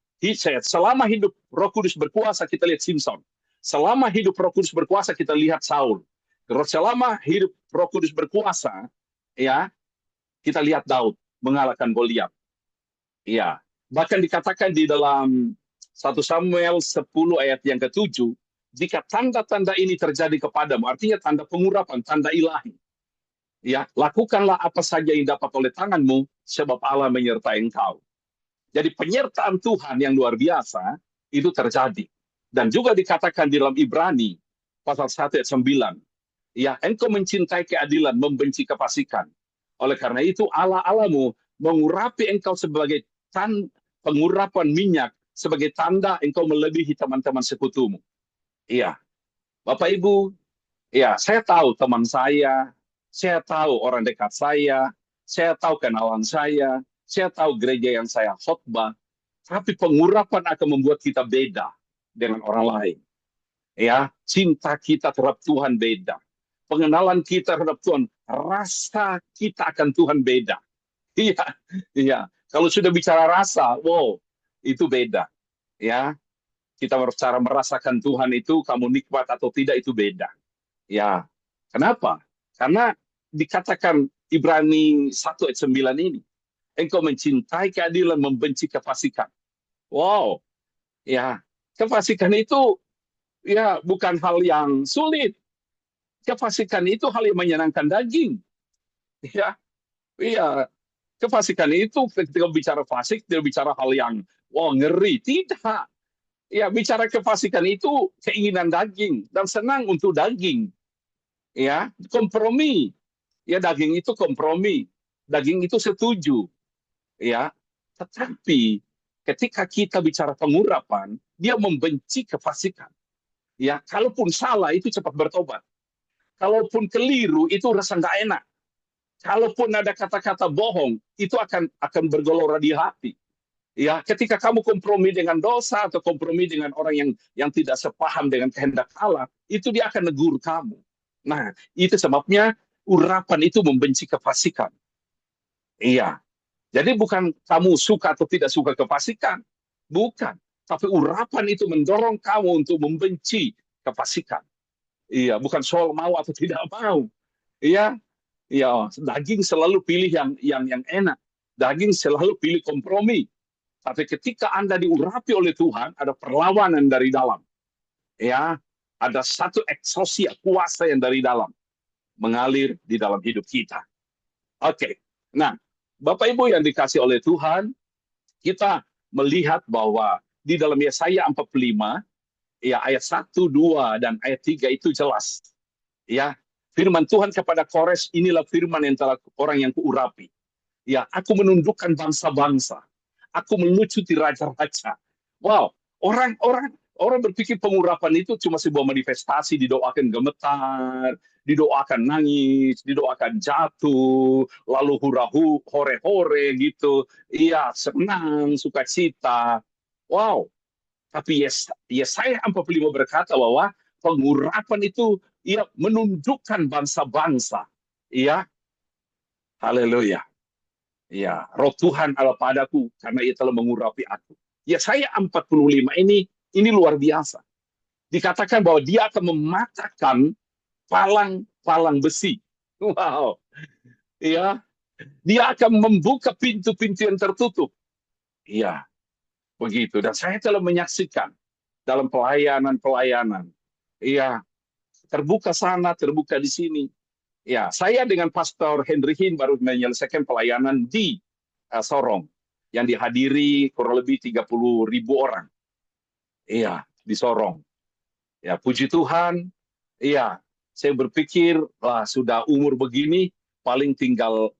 [SPEAKER 3] selama hidup Roh Kudus berkuasa, kita lihat Simson. Selama hidup Roh Kudus berkuasa, kita lihat Saul. Selama hidup Roh Kudus berkuasa, ya, kita lihat Daud mengalahkan Goliat. Ya, bahkan dikatakan di dalam 1 Samuel 10 ayat yang ke-7, jika tanda-tanda ini terjadi kepadamu, artinya tanda pengurapan, tanda ilahi. Ya, lakukanlah apa saja yang dapat oleh tanganmu, sebab Allah menyertai engkau. Jadi penyertaan Tuhan yang luar biasa itu terjadi. Dan juga dikatakan di dalam Ibrani pasal 1 ayat 9, ya, engkau mencintai keadilan, membenci kefasikan. Oleh karena itu Allah Allahmu mengurapi engkau sebagai pengurapan minyak, sebagai tanda engkau melebihi teman-teman sekutumu. Iya, Bapak Ibu, ya, saya tahu teman saya tahu orang dekat saya tahu kenalan saya tahu gereja yang saya khotbah, tapi pengurapan akan membuat kita beda dengan orang lain. Ya, cinta kita terhadap Tuhan beda. Pengenalan kita terhadap Tuhan, rasa kita akan Tuhan beda. Iya, iya. Kalau sudah bicara rasa, wow, itu beda. Ya, kita cara merasakan Tuhan itu, kamu nikmat atau tidak, itu beda. Ya, kenapa? Karena dikatakan Ibrani 1 ayat 9 ini, engkau mencintai keadilan, membenci kefasikan. Wow, ya, kefasikan itu ya bukan hal yang sulit. Kefasikan itu hal yang menyenangkan daging. Ya, iya. Kefasikan itu ketika bicara fasik, tidak bicara hal yang wow ngeri. Tidak. Ya, bicara kefasikan itu keinginan daging dan senang untuk daging. Ya, kompromi. Ya, daging itu kompromi. Daging itu setuju. Ya, tetapi ketika kita bicara pengurapan, dia membenci kefasikan. Ya, kalaupun salah itu cepat bertobat. Kalaupun keliru itu rasa nggak enak. Kalaupun ada kata-kata bohong, itu akan bergelora di hati. Ya, ketika kamu kompromi dengan dosa atau kompromi dengan orang yang tidak sepaham dengan kehendak Allah, itu dia akan negur kamu. Nah, itu sebabnya urapan itu membenci kefasikan. Iya. Jadi bukan kamu suka atau tidak suka kefasikan, bukan. Tapi urapan itu mendorong kamu untuk membenci kefasikan. Iya, bukan soal mau atau tidak mau. Iya, iya. Daging selalu pilih yang enak. Daging selalu pilih kompromi. Tapi ketika Anda diurapi oleh Tuhan, ada perlawanan dari dalam. Ya, ada satu eksosia kuasa yang dari dalam mengalir di dalam hidup kita. Oke. Nah, Bapak Ibu yang dikasih oleh Tuhan, kita melihat bahwa di dalam Yesaya 45, ya ayat 1, 2, dan ayat 3 itu jelas. Ya, firman Tuhan kepada Kores, inilah firman yang telah orang yang kuurapi. Ya, aku menundukkan bangsa-bangsa. Aku melucuti raja-raja. Wow, orang berpikir pengurapan itu cuma sebuah manifestasi, didoakan gemetar, didoakan nangis, didoakan jatuh, lalu hura-hu, hore-hore gitu. Iya, senang, sukacita. Wow, tapi Yesaya 45 berkata bahwa pengurapan itu ia menundukkan bangsa-bangsa. Iya, haleluya. Ya, roh Tuhan Allah padaku karena ia telah mengurapi aku. Yesaya 45 ini luar biasa. Dikatakan bahwa dia akan mematahkan palang-palang besi. Wow. Ya, dia akan membuka pintu-pintu yang tertutup. Iya, begitu. Dan saya telah menyaksikan dalam pelayanan-pelayanan. Iya, terbuka sana, terbuka di sini. Ya, saya dengan Pastor Henry Hin baru menyelesaikan pelayanan di Sorong yang dihadiri kurang lebih 30.000 orang. Iya, di Sorong. Ya, puji Tuhan. Iya, saya berpikir lah sudah umur begini paling tinggal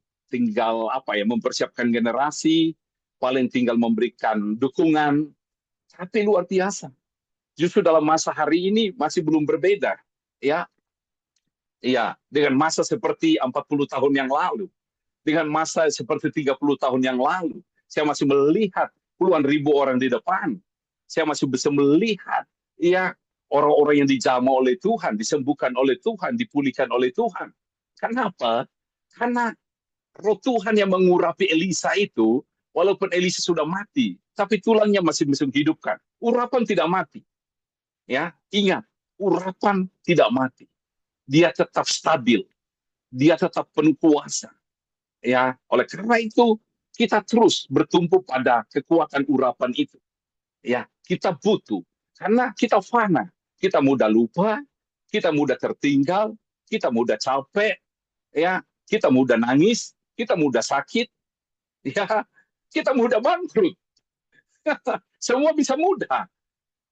[SPEAKER 3] apa ya, mempersiapkan generasi, paling tinggal memberikan dukungan. Tapi luar biasa. Justru dalam masa hari ini masih belum berbeda. Ya, iya, dengan masa seperti 40 tahun yang lalu, dengan masa seperti 30 tahun yang lalu, saya masih melihat puluhan ribu orang di depan. Saya masih bisa melihat ya orang-orang yang dijamah oleh Tuhan, disembuhkan oleh Tuhan, dipulihkan oleh Tuhan. Kenapa? Karena roh Tuhan yang mengurapi Elisa itu, walaupun Elisa sudah mati, tapi tulangnya masih bisa dihidupkan. Urapan tidak mati. Ya, ingat, urapan tidak mati. Dia tetap stabil, dia tetap penuh kuasa. Ya, oleh karena itu kita terus bertumpu pada kekuatan urapan itu. Ya, kita butuh karena kita fana, kita mudah lupa, kita mudah tertinggal, kita mudah capek, ya, kita mudah nangis, kita mudah sakit, ya, kita mudah bangkrut. Semua bisa mudah.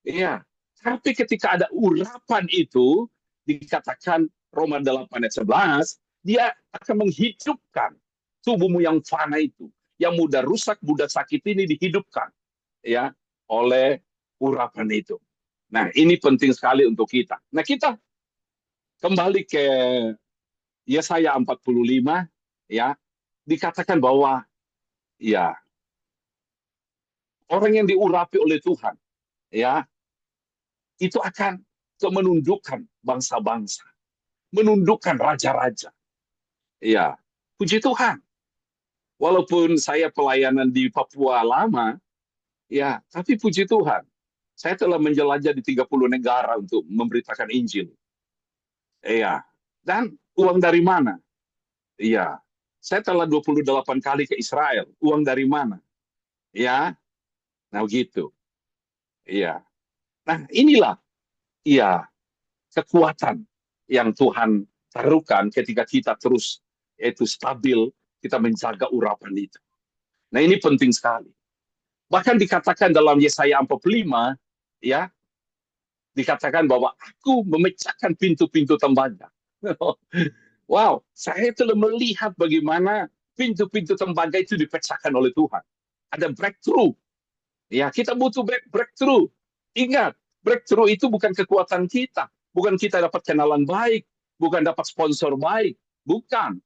[SPEAKER 3] Ya, tapi ketika ada urapan itu dikatakan Roma 8 ayat 11, dia akan menghidupkan tubuhmu yang fana itu, yang mudah rusak, mudah sakit ini dihidupkan ya oleh urapan itu. Nah, ini penting sekali untuk kita. Nah, kita kembali ke Yesaya 45 ya, dikatakan bahwa ya orang yang diurapi oleh Tuhan ya itu akan menundukkan bangsa-bangsa, menundukkan raja-raja. Ya, puji Tuhan. Walaupun saya pelayanan di Papua lama, ya, tapi puji Tuhan, saya telah menjelajah di 30 negara untuk memberitakan Injil. Iya. Dan uang dari mana? Iya. Saya telah 28 kali ke Israel. Uang dari mana? Ya. Nah, begitu. Iya. Nah, inilah kekuatan yang Tuhan taruhkan ketika kita terus stabil, kita menjaga urapan itu. Nah, ini penting sekali. Bahkan dikatakan dalam Yesaya 45, ya, dikatakan bahwa aku memecahkan pintu-pintu tembaga. Wow, saya telah melihat bagaimana pintu-pintu tembaga itu dipecahkan oleh Tuhan. Ada breakthrough. Ya, kita butuh breakthrough. Ingat, breakthrough itu bukan kekuatan kita. Bukan kita dapat kenalan baik. Bukan dapat sponsor baik. Bukan.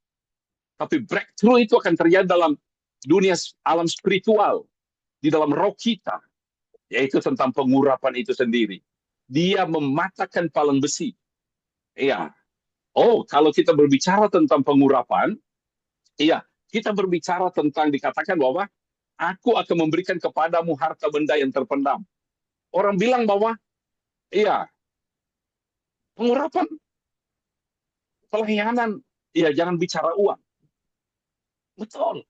[SPEAKER 3] Tapi breakthrough itu akan terjadi dalam dunia alam spiritual. Di dalam roh kita. Yaitu tentang pengurapan itu sendiri. Dia mematahkan palang besi. Iya. Oh, kalau kita berbicara tentang pengurapan, iya, kita berbicara tentang dikatakan bahwa aku akan memberikan kepadamu harta benda yang terpendam. Orang bilang bahwa, iya, pengurapan, pelayanan, iya, jangan bicara uang. Betul.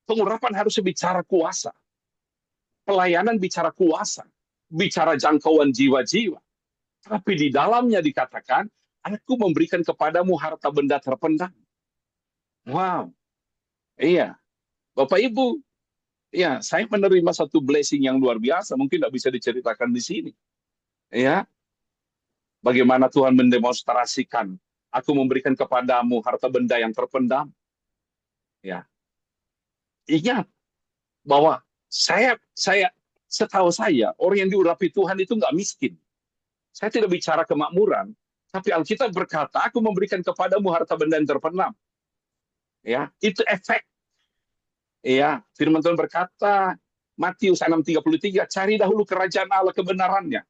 [SPEAKER 3] Pengurapan harus bicara kuasa. Pelayanan bicara kuasa. Bicara jangkauan jiwa-jiwa. Tapi di dalamnya dikatakan, aku memberikan kepadamu harta benda terpendam. Wow. Iya. Bapak Ibu, ya, saya menerima satu blessing yang luar biasa, mungkin tidak bisa diceritakan di sini. Ya, bagaimana Tuhan mendemonstrasikan, aku memberikan kepadamu harta benda yang terpendam. Ya, ingat bahwa setahu saya orang yang diurapi Tuhan itu nggak miskin. Saya tidak bicara kemakmuran, tapi Alkitab berkata, aku memberikan kepadamu harta benda yang terpendam. Ya, itu efek. Ya, firman Tuhan berkata, Matius 6:33, cari dahulu kerajaan Allah kebenarannya.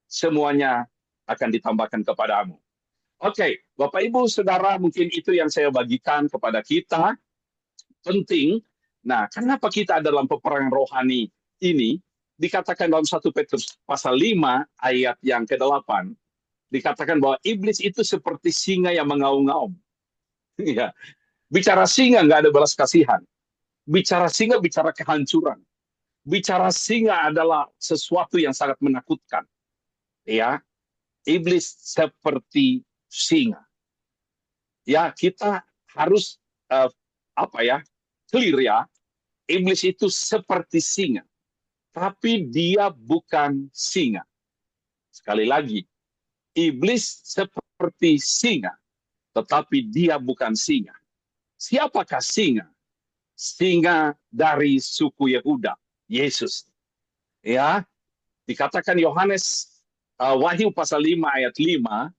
[SPEAKER 3] Semuanya akan ditambahkan kepadamu. Oke, Bapak Ibu Saudara, mungkin itu yang saya bagikan kepada kita. Penting. Nah, kenapa kita dalam peperangan rohani ini? Dikatakan dalam 1 Petrus pasal 5 ayat yang ke-8, dikatakan bahwa iblis itu seperti singa yang mengaum-ngaum. Ya. Bicara singa nggak ada belas kasihan. Bicara singa bicara kehancuran. Bicara singa adalah sesuatu yang sangat menakutkan. Ya, iblis seperti singa. Ya, kita harus clear ya. Iblis itu seperti singa, tapi dia bukan singa. Sekali lagi, iblis seperti singa, tetapi dia bukan singa. Siapakah singa? Singa dari suku Yehuda, Yesus. Ya, dikatakan Yohanes Wahyu pasal 5 ayat 5,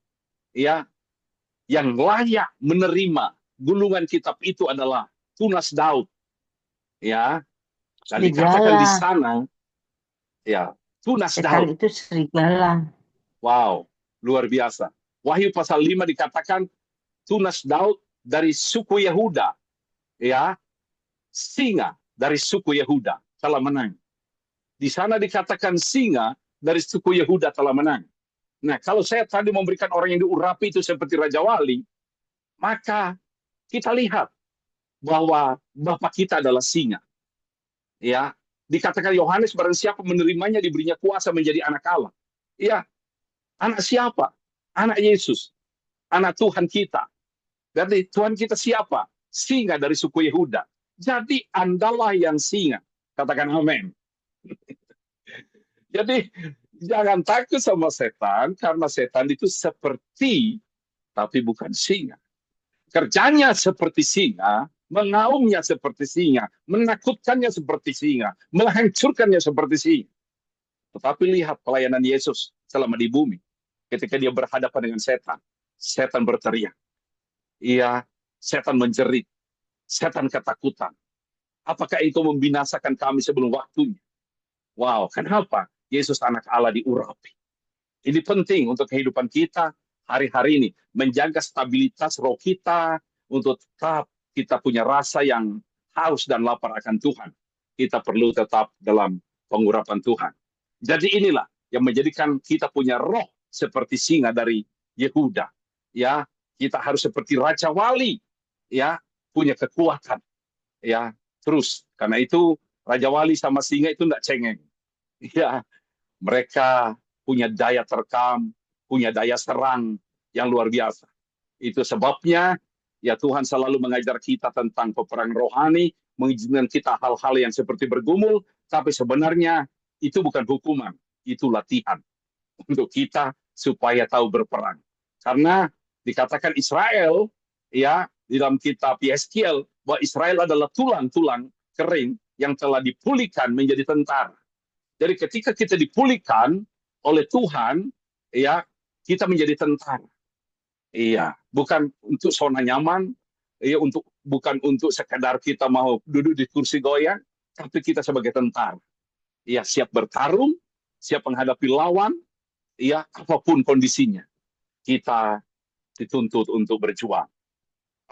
[SPEAKER 3] ya, yang layak menerima gulungan kitab itu adalah tunas Daud. Ya, dan dikatakan di sana, ya, tunas Daud.
[SPEAKER 5] Itu serigala.
[SPEAKER 3] Wow, luar biasa. Wahyu pasal 5 dikatakan tunas Daud dari suku Yehuda. Ya, singa dari suku Yehuda telah menang. Di sana dikatakan singa dari suku Yehuda telah menang. Nah, kalau saya tadi memberikan orang yang diurapi itu seperti Raja Wali, maka kita lihat bahwa Bapa kita adalah singa. Ya, dikatakan Yohanes, barang siapa menerimanya diberinya kuasa menjadi anak Allah. Ya, anak siapa? Anak Yesus, anak Tuhan kita. Jadi Tuhan kita siapa? Singa dari suku Yehuda. Jadi Andalah yang singa. Katakan amin. Jadi jangan takut sama setan, karena setan itu seperti, tapi bukan singa. Kerjanya seperti singa, mengaumnya seperti singa, menakutkannya seperti singa, menghancurkannya seperti singa. Tetapi lihat pelayanan Yesus selama di bumi. Ketika dia berhadapan dengan setan, setan berteriak. Iya, setan menjerit, setan ketakutan. Apakah itu membinasakan kami sebelum waktunya? Wow, kenapa? Yesus anak Allah diurapi. Ini penting untuk kehidupan kita hari-hari ini. Menjaga stabilitas roh kita, untuk tetap kita punya rasa yang haus dan lapar akan Tuhan. Kita perlu tetap dalam pengurapan Tuhan. Jadi inilah yang menjadikan kita punya roh seperti singa dari Yehuda. Ya, kita harus seperti Raja Wali, ya, punya kekuatan, ya, terus. Karena itu Raja Wali sama singa itu tidak cengeng, Ya, mereka punya daya terkam, punya daya serang yang luar biasa. Itu sebabnya ya Tuhan selalu mengajar kita tentang peperangan rohani, mengizinkan kita hal-hal yang seperti bergumul, tapi sebenarnya itu bukan hukuman, itu latihan untuk kita supaya tahu berperang. Karena dikatakan Israel, ya di dalam kitab Yeskiel, bahwa Israel adalah tulang-tulang kering yang telah dipulihkan menjadi tentara. Jadi ketika kita dipulihkan oleh Tuhan, ya kita menjadi tentara. Iya, bukan untuk zona nyaman, iya bukan untuk sekadar kita mau duduk di kursi goyang, tapi kita sebagai tentara. Iya, siap bertarung, siap menghadapi lawan, iya apapun kondisinya. Kita dituntut untuk berjuang.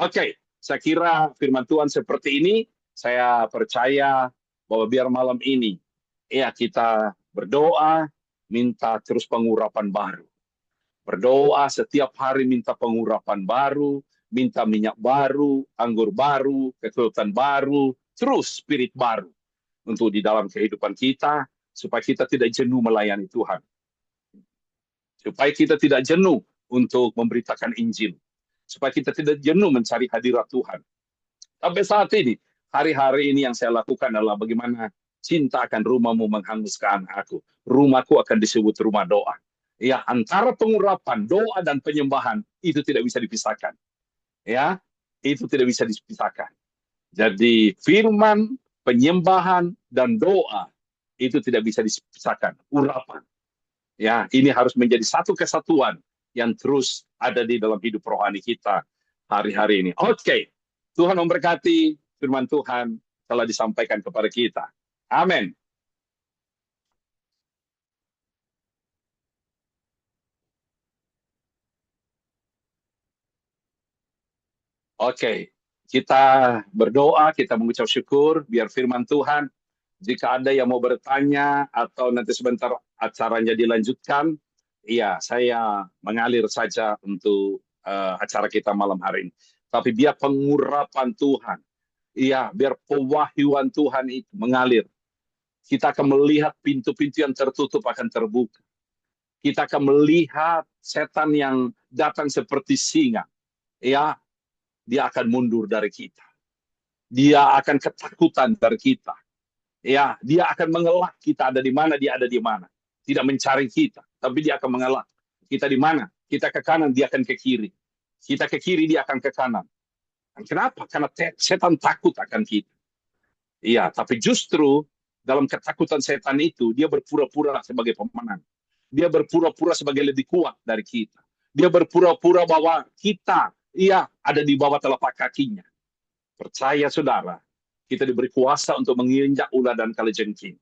[SPEAKER 3] Oke, saya kira firman Tuhan seperti ini, saya percaya bahwa biar malam ini ya kita berdoa, minta terus pengurapan baru. Berdoa setiap hari minta pengurapan baru, minta minyak baru, anggur baru, kekuatan baru, terus spirit baru untuk di dalam kehidupan kita, supaya kita tidak jenuh melayani Tuhan. Supaya kita tidak jenuh untuk memberitakan Injil. Supaya kita tidak jenuh mencari hadirat Tuhan. Sampai saat ini, hari-hari ini yang saya lakukan adalah bagaimana cinta akan rumahmu menghanguskan aku. Rumahku akan disebut rumah doa. Ya, antara pengurapan, doa dan penyembahan itu tidak bisa dipisahkan. Ya, itu tidak bisa dipisahkan. Jadi firman, penyembahan dan doa itu tidak bisa dipisahkan. Urapan. Ya, ini harus menjadi satu kesatuan yang terus ada di dalam hidup rohani kita hari-hari ini. Oke. Tuhan memberkati, firman Tuhan telah disampaikan kepada kita. Amin. Oke, kita berdoa, kita mengucap syukur, biar firman Tuhan, jika ada yang mau bertanya, atau nanti sebentar acaranya dilanjutkan, iya, saya mengalir saja untuk acara kita malam hari ini. Tapi biar pengurapan Tuhan, iya, biar pewahyuan Tuhan itu mengalir. Kita akan melihat pintu-pintu yang tertutup akan terbuka. Kita akan melihat setan yang datang seperti singa. Ya, dia akan mundur dari kita. Dia akan ketakutan dari kita. Ya, dia akan mengelak kita ada di mana, dia ada di mana. Tidak mencari kita, tapi dia akan mengelak. Kita di mana? Kita ke kanan, dia akan ke kiri. Kita ke kiri, dia akan ke kanan. Kenapa? Karena setan takut akan kita. Iya, tapi justru dalam ketakutan setan itu, dia berpura-pura sebagai pemenang. Dia berpura-pura sebagai lebih kuat dari kita. Dia berpura-pura bahwa kita, iya, ada di bawah telapak kakinya. Percaya, saudara, kita diberi kuasa untuk menginjak ular dan kalajengking.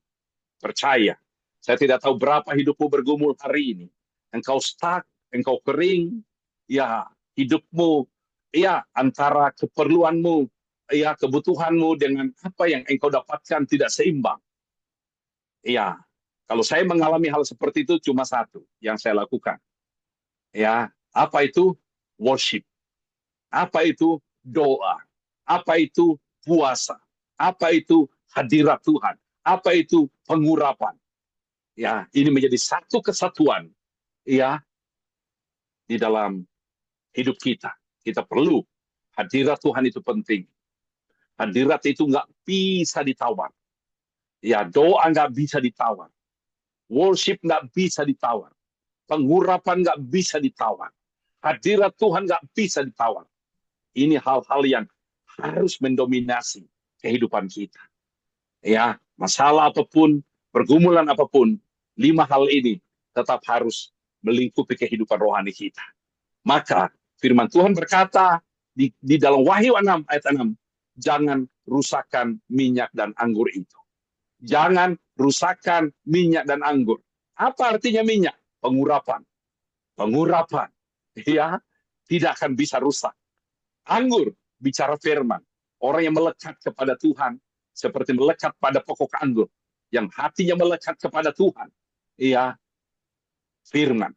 [SPEAKER 3] Percaya. Saya tidak tahu berapa hidupmu bergumul hari ini. Engkau stuck, engkau kering, ya, hidupmu, ya, antara keperluanmu, ya, kebutuhanmu dengan apa yang engkau dapatkan tidak seimbang. Ya, kalau saya mengalami hal seperti itu cuma satu yang saya lakukan. Ya, apa itu? Worship. Apa itu? Doa. Apa itu? Puasa. Apa itu? Hadirat Tuhan. Apa itu? Pengurapan. Ya, ini menjadi satu kesatuan, ya, di dalam hidup kita. Kita perlu hadirat Tuhan, itu penting. Hadirat itu nggak bisa ditawar. Ya, doa nggak bisa ditawar. Worship nggak bisa ditawar. Pengurapan nggak bisa ditawar. Hadirat Tuhan nggak bisa ditawar. Ini hal-hal yang harus mendominasi kehidupan kita. Ya, masalah apapun, pergumulan apapun, 5 hal ini tetap harus melingkupi kehidupan rohani kita. Maka firman Tuhan berkata di dalam Wahyu 6 ayat 6, jangan rusakkan minyak dan anggur itu. Jangan rusakkan minyak dan anggur. Apa artinya minyak? Pengurapan. Pengurapan. Ya, tidak akan bisa rusak. Anggur, bicara firman. Orang yang melekat kepada Tuhan, seperti melekat pada pokok anggur. Yang hatinya melekat kepada Tuhan. Iya, firman.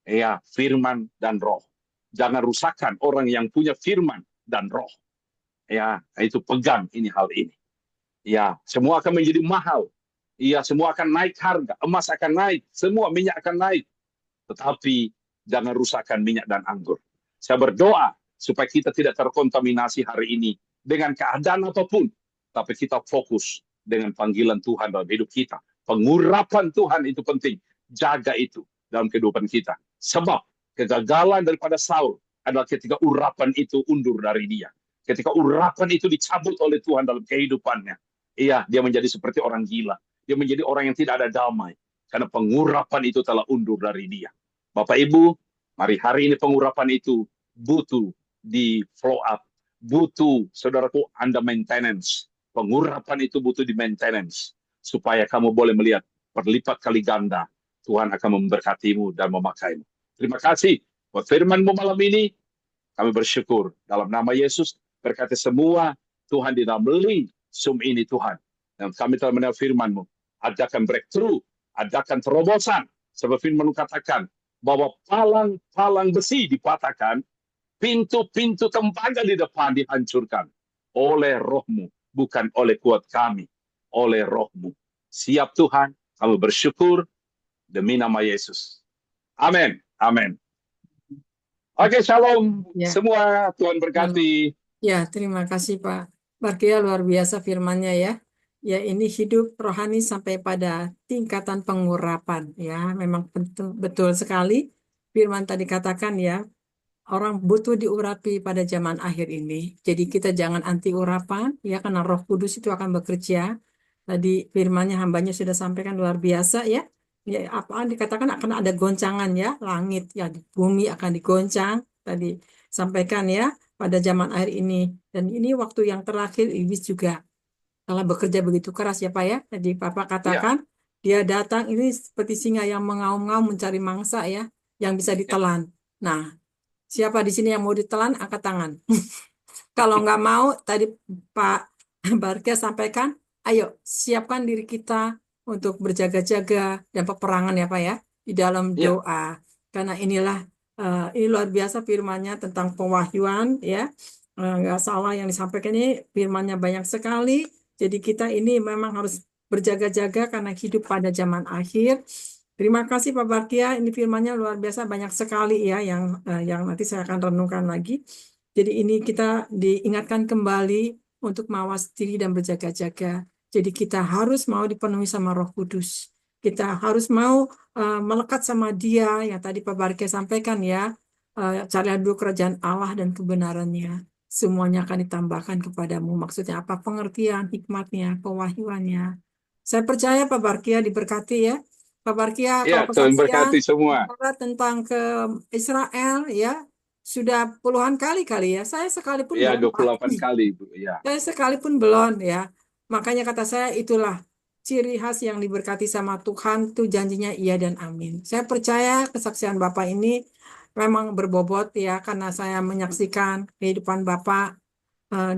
[SPEAKER 3] Iya, firman dan roh. Jangan rusakkan orang yang punya firman dan roh. Ya, itu pegang ini hal ini. Ya, semua akan menjadi mahal. Iya, semua akan naik harga. Emas akan naik, semua minyak akan naik. Tetapi jangan rusakkan minyak dan anggur. Saya berdoa supaya kita tidak terkontaminasi hari ini dengan keadaan apapun. Tapi kita fokus dengan panggilan Tuhan dalam hidup kita. Pengurapan Tuhan itu penting. Jaga itu dalam kehidupan kita. Sebab kegagalan daripada Saul adalah ketika urapan itu undur dari dia. Ketika urapan itu dicabut oleh Tuhan dalam kehidupannya. Iya, dia menjadi seperti orang gila. Dia menjadi orang yang tidak ada damai. Karena pengurapan itu telah undur dari dia. Bapak Ibu, mari hari ini pengurapan itu butuh di flow up. Butuh, saudaraku, Anda maintenance. Pengurapan itu butuh di maintenance. Supaya kamu boleh melihat berlipat kali ganda. Tuhan akan memberkatimu dan memakaimu. Terima kasih buat firman-Mu malam ini. Kami bersyukur dalam nama Yesus. Berkati semua Tuhan di dalam link Zoom ini Tuhan. Dan kami telah mendengar firman-Mu. Adakan breakthrough. Adakan terobosan. Sebab firman-Mu katakan bahwa palang-palang besi dipatahkan. Pintu-pintu tembaga di depan dihancurkan. Oleh Roh-Mu. Bukan oleh kuat kami. Oleh Roh-Mu. Siap Tuhan. Kami bersyukur. Demi nama Yesus. Amin. Amin. Oke, shalom
[SPEAKER 2] Ya.
[SPEAKER 3] semua. Tuhan berkati.
[SPEAKER 2] Ya, terima kasih Pak Barkia, luar biasa firman-Nya ya. Ya, ini hidup rohani sampai pada tingkatan pengurapan ya. Memang betul sekali firman tadi katakan ya, orang butuh diurapi pada zaman akhir ini. Jadi kita jangan anti urapan ya, karena Roh Kudus itu akan bekerja. Tadi firman-Nya hambanya sudah sampaikan luar biasa ya. Ya, apa dikatakan akan ada goncangan ya, langit ya, di bumi akan digoncang. Tadi sampaikan ya, pada zaman akhir ini. Dan ini waktu yang terakhir iblis juga telah bekerja begitu keras ya Pak ya. Jadi Bapak katakan dia datang ini seperti singa yang mengaum-ngaum mencari mangsa ya, yang bisa ditelan. Nah, siapa di sini yang mau ditelan, angkat tangan. Kalau nggak mau, tadi Pak Barkia sampaikan, ayo siapkan diri kita untuk berjaga-jaga dan peperangan ya Pak ya, di dalam
[SPEAKER 3] Ya.
[SPEAKER 2] doa. Karena inilah ini luar biasa firman-Nya tentang pewahyuan ya. Nggak salah yang disampaikan ini, firman-Nya banyak sekali. Jadi kita ini memang harus berjaga-jaga karena hidup pada zaman akhir. Terima kasih Pak Barkia, ini firman-Nya luar biasa banyak sekali ya yang nanti saya akan renungkan lagi. Jadi ini kita diingatkan kembali untuk mawas diri dan berjaga-jaga. Jadi kita harus mau dipenuhi sama Roh Kudus. Kita harus mau melekat sama Dia yang tadi Pak Barkia sampaikan ya. Carilah dulu kerajaan Allah dan kebenarannya. Semuanya akan ditambahkan kepadamu. Maksudnya apa? Pengertian, hikmatnya, pewahyuannya. Saya percaya Pak Barkia diberkati ya. Pak Barkia
[SPEAKER 3] Ya,
[SPEAKER 2] kalau
[SPEAKER 3] Tuhan berkati semua.
[SPEAKER 2] tentang ke Israel ya, sudah puluhan kali ya. Saya sekalipun
[SPEAKER 3] Ya,
[SPEAKER 2] belum, Pak.
[SPEAKER 3] 28 kali, Bu. Ya.
[SPEAKER 2] Saya sekalipun belum ya. Makanya kata saya itulah ciri khas yang diberkati sama Tuhan, tuh janjinya iya dan amin. Saya percaya kesaksian Bapak ini memang berbobot ya, karena saya menyaksikan kehidupan Bapak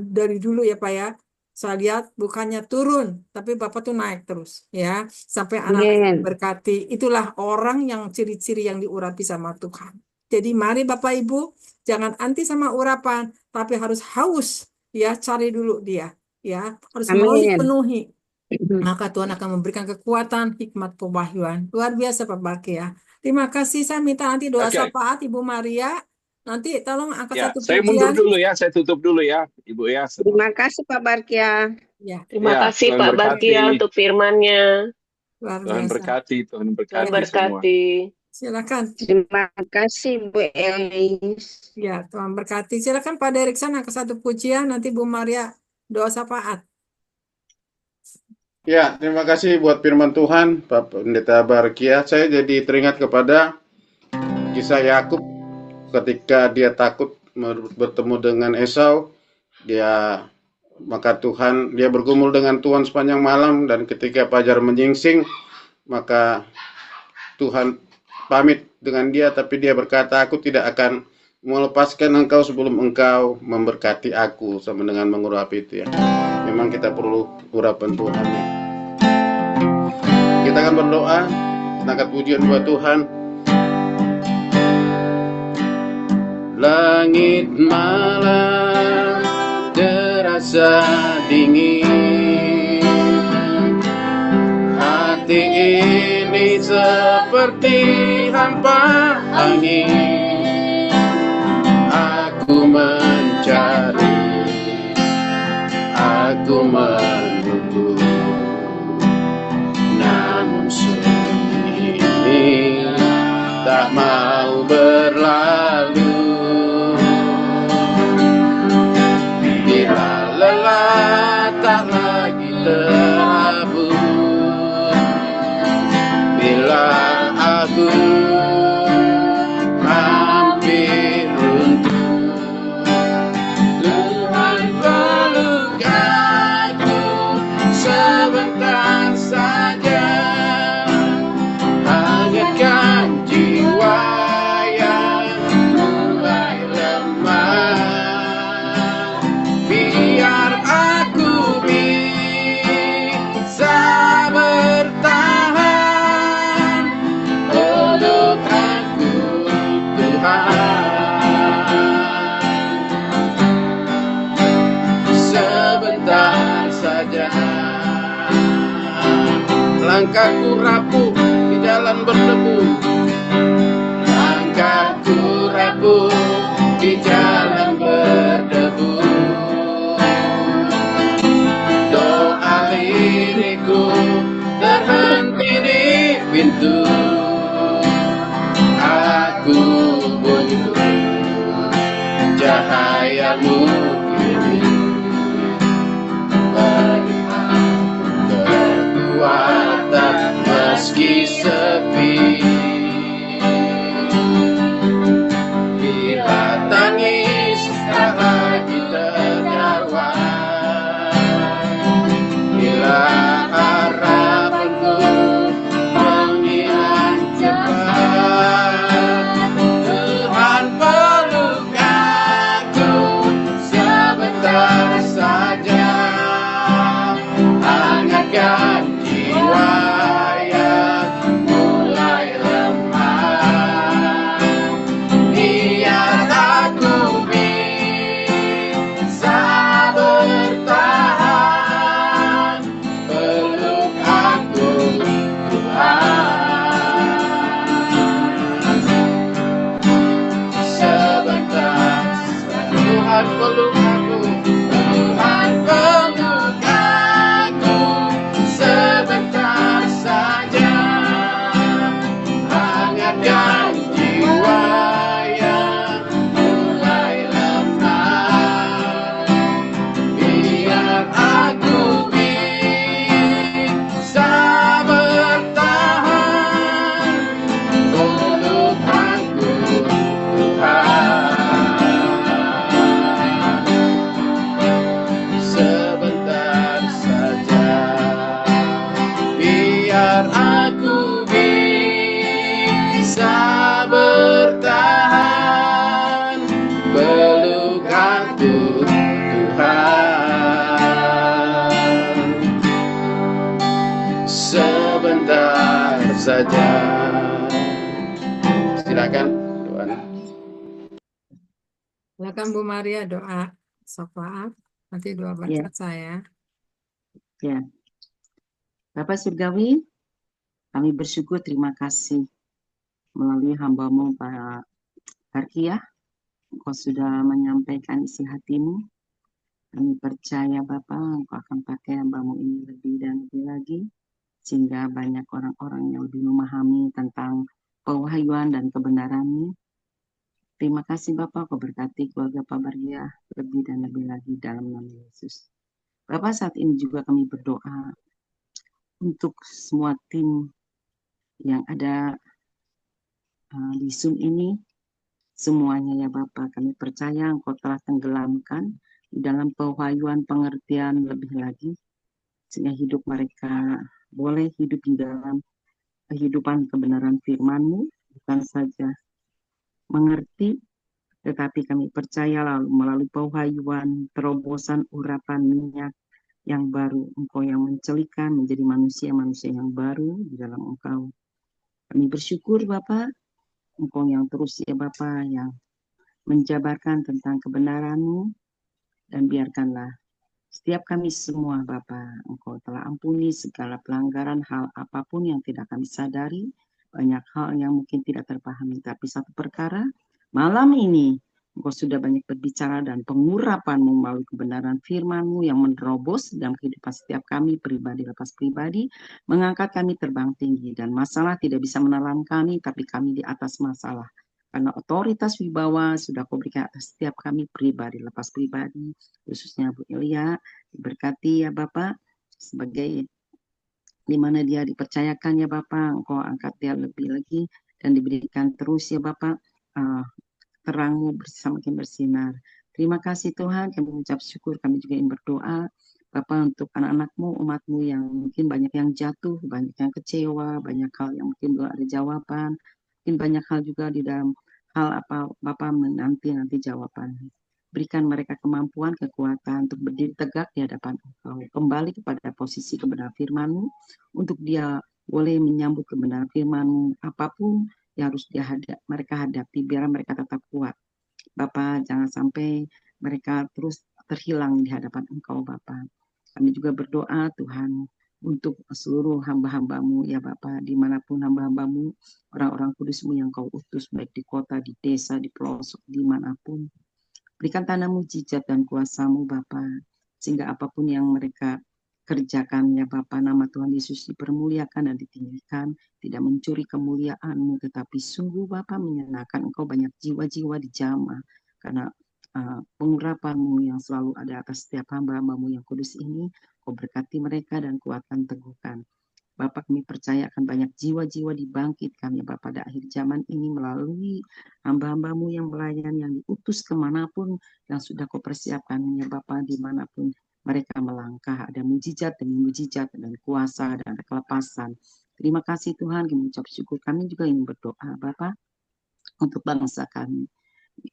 [SPEAKER 2] dari dulu ya Pak ya. Saya lihat bukannya turun, tapi Bapak tuh naik terus ya. Sampai anak-anak berkati. Itulah orang yang ciri-ciri yang diurapi sama Tuhan. Jadi mari Bapak Ibu, jangan anti sama urapan, tapi harus haus ya, cari dulu dia ya. Harus mau dipenuhi. Maka Tuhan akan memberikan kekuatan, hikmat, pewahyuan. Luar biasa Pak Barki ya. Terima kasih. Saya minta nanti doa syafaat Ibu Maria. Nanti tolong angkat
[SPEAKER 3] Ya,
[SPEAKER 2] satu
[SPEAKER 3] saya mundur dulu ya, saya tutup dulu ya, Ibu ya.
[SPEAKER 5] Terima kasih Pak Barkia.
[SPEAKER 2] Ya.
[SPEAKER 6] Terima kasih
[SPEAKER 3] Tuhan
[SPEAKER 6] Pak
[SPEAKER 3] berkati.
[SPEAKER 6] Barkia untuk firman-Nya.
[SPEAKER 2] Luar
[SPEAKER 3] Tuhan
[SPEAKER 2] biasa.
[SPEAKER 3] berkati, Tuhan
[SPEAKER 6] Tuhan
[SPEAKER 3] berkati semua.
[SPEAKER 6] berkati.
[SPEAKER 2] Silakan.
[SPEAKER 5] Terima kasih Bu Elis.
[SPEAKER 2] Ya, Tuhan berkati. Silakan Pak Deriksan angkat satu pujian, nanti Bu Maria doa syafaat.
[SPEAKER 1] Ya, terima kasih buat firman Tuhan, Pak Pendeta Barkia. Saya jadi teringat kepada kisah Yakub ketika dia takut bertemu dengan Esau. Maka dia bergumul dengan Tuhan sepanjang malam, dan ketika fajar menyingsing, maka Tuhan pamit dengan dia, tapi dia berkata, aku tidak akan melepaskan engkau sebelum engkau memberkati aku, sama dengan mengurapi itu ya. Memang kita perlu urapan Tuhan ya. Kita akan berdoa, angkat pujian buat Tuhan. Langit malam terasa dingin, ini seperti hampa angin. Aku mencari, aku menunggu, namun sunyi ini tak mau berlalu. Bila lelah tak lagi terabur, bila aku hampir runtuh, Tuhan peluk aku sebentar saja, hangatkan jiwa yang mulai lemah, biar aku bisa bertahan. Peluk aku Tuhan, sebentar saja. Langkahku rapuh di jalan berdebu, langkahku rapuh di jalan berdebu. Doa lirikku terhenti di pintu, aku butuh cahayamu kini, beri aku kekuatan meski sepi. Bila tangis tak lagi terjawab, bila harapanku menghilang cepat, Tuhan peluk aku sebentar saja, hangatkan jiwa yang mulai lemah, biar aku bisa bertahan. Peluk aku Tuhan, sebentar saja. Tuhan peluk aku, Tuhan peluk aku sebentar saja, hangatkan jiwa yang mulai lemah, biar aku bisa bertahan. Peluk aku Tuhan, sebentar saja, biar aku bisa bertahan. Peluk aku Tuhan, sebentar saja. Silakan Tuhan.
[SPEAKER 2] Silakan Bu Maria doa syafaat, nanti doa berkat saya.
[SPEAKER 7] Ya, Bapak Surgawi, kami bersyukur, terima kasih melalui hamba-Mu Pak Barkiah, Engkau sudah menyampaikan isi hatimu. Kami percaya Bapak, Engkau akan pakai hamba-Mu ini lebih dan lebih lagi, sehingga banyak orang-orang yang lebih memahami tentang pewahyuan dan kebenaran-Mu. Terima kasih Bapak, Kau berkati keluarga Pak Barkiah lebih dan lebih lagi dalam nama Yesus. Bapak, saat ini juga kami berdoa untuk semua tim yang ada di Zoom ini, semuanya ya Bapak, kami percaya Engkau telah tenggelamkan di dalam pewahyuan pengertian lebih lagi, sehingga hidup mereka boleh hidup di dalam kehidupan kebenaran firman-Mu, bukan saja mengerti, tetapi kami percaya lalu melalui pewahyuan, terobosan urapan minyak yang baru, Engkau yang mencelikan menjadi manusia-manusia yang baru di dalam Engkau. Kami bersyukur Bapak, Engkau yang terus ya Bapak yang menjabarkan tentang kebenaran-Mu, dan biarkanlah Setiap kami semua Bapa, Engkau telah ampuni segala pelanggaran hal apapun yang tidak kami sadari, banyak hal yang mungkin tidak terpahami, tapi satu perkara, malam ini Engkau sudah banyak berbicara dan pengurapan-Mu melalui kebenaran firman-Mu yang menerobos dalam kehidupan setiap kami pribadi lepas pribadi, mengangkat kami terbang tinggi, dan masalah tidak bisa menelan kami, tapi kami di atas masalah. Karena otoritas wibawa sudah Kau berikan atas setiap kami pribadi lepas pribadi, khususnya Bu Elia, diberkati ya Bapak, sebagai di mana dia dipercayakan ya Bapak, Engkau angkat dia lebih lagi dan diberikan terus ya Bapak, terang-Mu semakin bersinar. Terima kasih Tuhan, kami mengucap syukur, kami juga ingin berdoa Bapak untuk anak-anak-Mu, umat-Mu yang mungkin banyak yang jatuh, banyak yang kecewa, banyak hal yang mungkin belum ada jawaban, mungkin banyak hal juga di dalam hal apa Bapak menanti jawaban. Berikan mereka kemampuan, kekuatan untuk berdiri tegak di hadapan Engkau. Kembali kepada posisi kebenaran firman-Mu, untuk dia boleh menyambut kebenaran firman-Mu, apapun yang harus mereka hadapi, biar mereka tetap kuat. Bapak, jangan sampai mereka terus terhilang di hadapan Engkau, Bapak. Kami juga berdoa, Tuhan, untuk seluruh hamba-hamba-Mu, ya Bapak, dimanapun hamba-hamba-Mu, orang-orang kudus-Mu yang Kau utus, baik di kota, di desa, di pelosok, dimanapun. Berikan tanda mujizat dan kuasa-Mu, Bapa, sehingga apapun yang mereka kerjakan, ya Bapa, nama Tuhan Yesus dipermuliakan dan ditinggikan, tidak mencuri kemuliaan-Mu, tetapi sungguh Bapa menyenangkan Engkau banyak jiwa-jiwa dijamah, karena pengurapan-Mu yang selalu ada atas setiap hamba-hamba-Mu yang kudus ini, Kau berkati mereka dan kuatkan, teguhkan. Bapak, kami percaya akan banyak jiwa-jiwa dibangkitkan ya Bapak pada akhir zaman ini melalui hamba-hamba-Mu yang melayani, yang diutus kemanapun yang sudah Kau persiapkan ya Bapak, dimanapun mereka melangkah, ada mujizat demi mujizat dan kuasa dan kelepasan. Terima kasih Tuhan, kami mengucap syukur. Kami juga ingin berdoa Bapak untuk bangsa kami.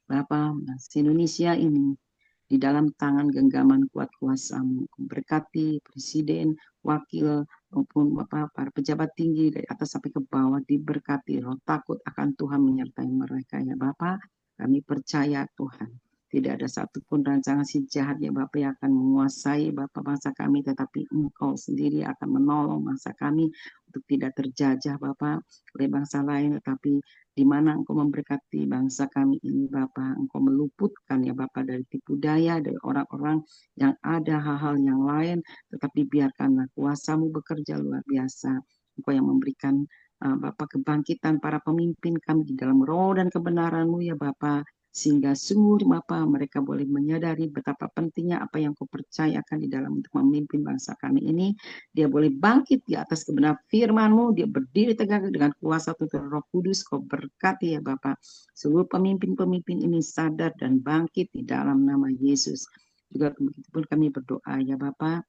[SPEAKER 7] Bapak, bangsa Indonesia ini di dalam tangan genggaman kuat kuasa-Mu. Berkati presiden, wakil, maupun Bapak para pejabat tinggi dari atas sampai ke bawah, diberkati roh takut akan Tuhan menyertai mereka ya Bapak. Kami percaya Tuhan, tidak ada satupun rancangan si jahat ya Bapak yang akan menguasai Bapak bangsa kami, tetapi Engkau sendiri akan menolong bangsa kami untuk tidak terjajah Bapak oleh bangsa lain, tetapi di mana Engkau memberkati bangsa kami ini Bapa, Engkau meluputkan ya Bapa dari tipu daya, dari orang-orang yang ada hal-hal yang lain, tetapi biarkanlah kuasa-Mu bekerja luar biasa. Engkau yang memberikan Bapa kebangkitan para pemimpin kami di dalam roh dan kebenaran-Mu ya Bapa, sehingga sungguh Bapa mereka boleh menyadari betapa pentingnya apa yang Kau percayakan di dalam untuk memimpin bangsa kami ini. Dia boleh bangkit di atas kebenaran firman-Mu, dia berdiri tegak dengan kuasa Tuhan Roh Kudus. Kau berkati ya Bapak, seluruh pemimpin-pemimpin ini sadar dan bangkit di dalam nama Yesus. Juga begitu pun kami berdoa ya Bapak,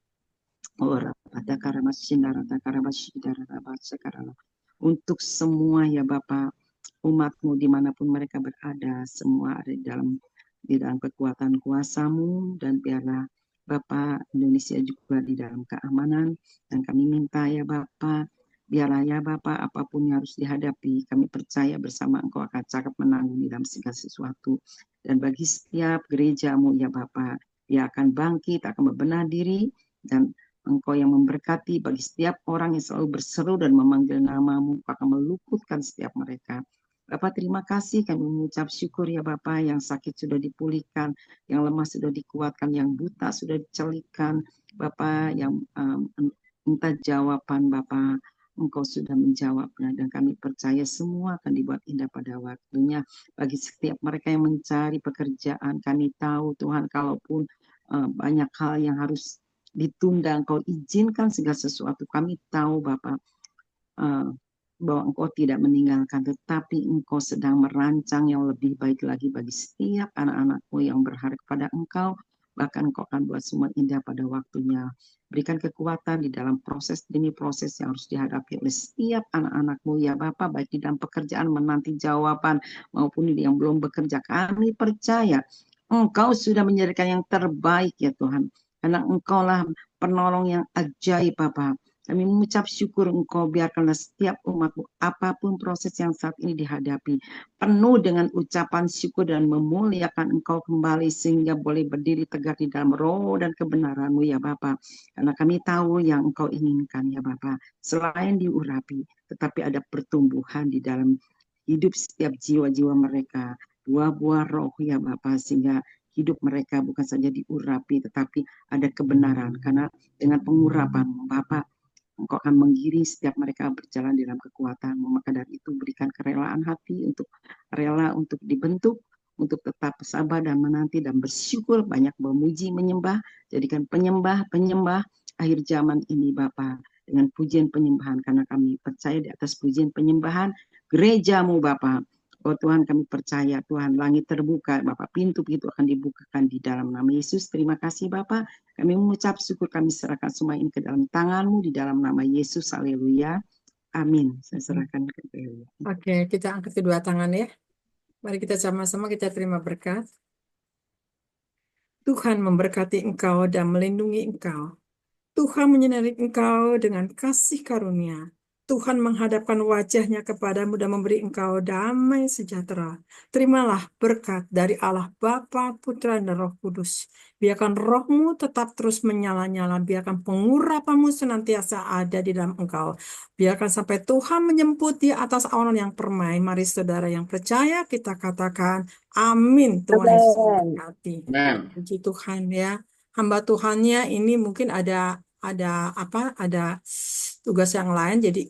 [SPEAKER 7] untuk semua ya Bapak, umat-Mu dimanapun mereka berada, semua ada di dalam kekuatan kuasa-Mu, dan biarlah Bapak Indonesia juga di dalam keamanan, dan kami minta ya Bapak, biarlah ya Bapak apapun yang harus dihadapi, kami percaya bersama Engkau akan cakap menanggung di dalam segala sesuatu. Dan bagi setiap gereja-Mu ya Bapak, dia akan bangkit, akan berbenah diri, dan Engkau yang memberkati bagi setiap orang yang selalu berseru dan memanggil nama-Mu, akan meluputkan setiap mereka. Bapak terima kasih, kami mengucap syukur ya Bapak, yang sakit sudah dipulihkan, yang lemah sudah dikuatkan, yang buta sudah dicelikan, Bapak yang minta jawaban Bapak, Engkau sudah menjawabnya, dan kami percaya semua akan dibuat indah pada waktunya. Bagi setiap mereka yang mencari pekerjaan, kami tahu Tuhan, kalaupun banyak hal yang harus ditunda, Engkau izinkan segala sesuatu. Kami tahu Bapak bahwa Engkau tidak meninggalkan, tetapi Engkau sedang merancang yang lebih baik lagi bagi setiap anak-anak-Mu yang berharap pada Engkau. Bahkan Engkau akan buat semua indah pada waktunya. Berikan kekuatan di dalam proses demi proses yang harus dihadapi oleh setiap anak-anak-Mu ya Bapak, baik di dalam pekerjaan menanti jawaban maupun yang belum bekerja. Kami percaya Engkau sudah menyediakan yang terbaik ya Tuhan, karena Engkaulah penolong yang ajaib Bapak. Kami mengucap syukur Engkau, biarkanlah setiap umat-Mu, apapun proses yang saat ini dihadapi, penuh dengan ucapan syukur dan memuliakan Engkau kembali, sehingga boleh berdiri tegak di dalam roh dan kebenaran-Mu ya Bapa. Karena kami tahu yang Engkau inginkan ya Bapa, selain diurapi, tetapi ada pertumbuhan di dalam hidup setiap jiwa-jiwa mereka, buah-buah roh ya Bapa, sehingga hidup mereka bukan saja diurapi, tetapi ada kebenaran. Karena dengan pengurapan Bapa, Engkau akan menggiring setiap mereka berjalan dalam kekuatan-Mu. Maka dari itu berikan kerelaan hati untuk rela untuk dibentuk, untuk tetap sabar dan menanti dan bersyukur, banyak memuji, menyembah, jadikan penyembah-penyembah akhir zaman ini Bapa, dengan pujian penyembahan, karena kami percaya di atas pujian penyembahan gereja-Mu Bapa. Oh Tuhan, kami percaya Tuhan, langit terbuka Bapak, pintu-pintu akan dibukakan di dalam nama Yesus. Terima kasih Bapak, kami mengucap syukur, kami serahkan semua ini ke dalam tangan-Mu di dalam nama Yesus. Haleluya, amin. Saya serahkan ke Dewi.
[SPEAKER 2] Oke, kita angkat kedua tangan ya. Mari kita sama-sama kita terima berkat. Tuhan memberkati engkau dan melindungi engkau. Tuhan menyinari engkau dengan kasih karunia. Tuhan menghadapkan wajahnya kepadamu dan memberi engkau damai sejahtera. Terimalah berkat dari Allah Bapa, Putra, dan Roh Kudus. Biarkan rohmu tetap terus menyala-nyala. Biarkan pengurapanmu senantiasa ada di dalam engkau. Biarkan sampai Tuhan menjemput di atas awan yang permai. Mari saudara yang percaya kita katakan amin. Tuhan Yesus memberkati.
[SPEAKER 1] Amen.
[SPEAKER 2] Puji Tuhan ya. Hamba Tuhannya ini mungkin ada tugas yang lain, jadi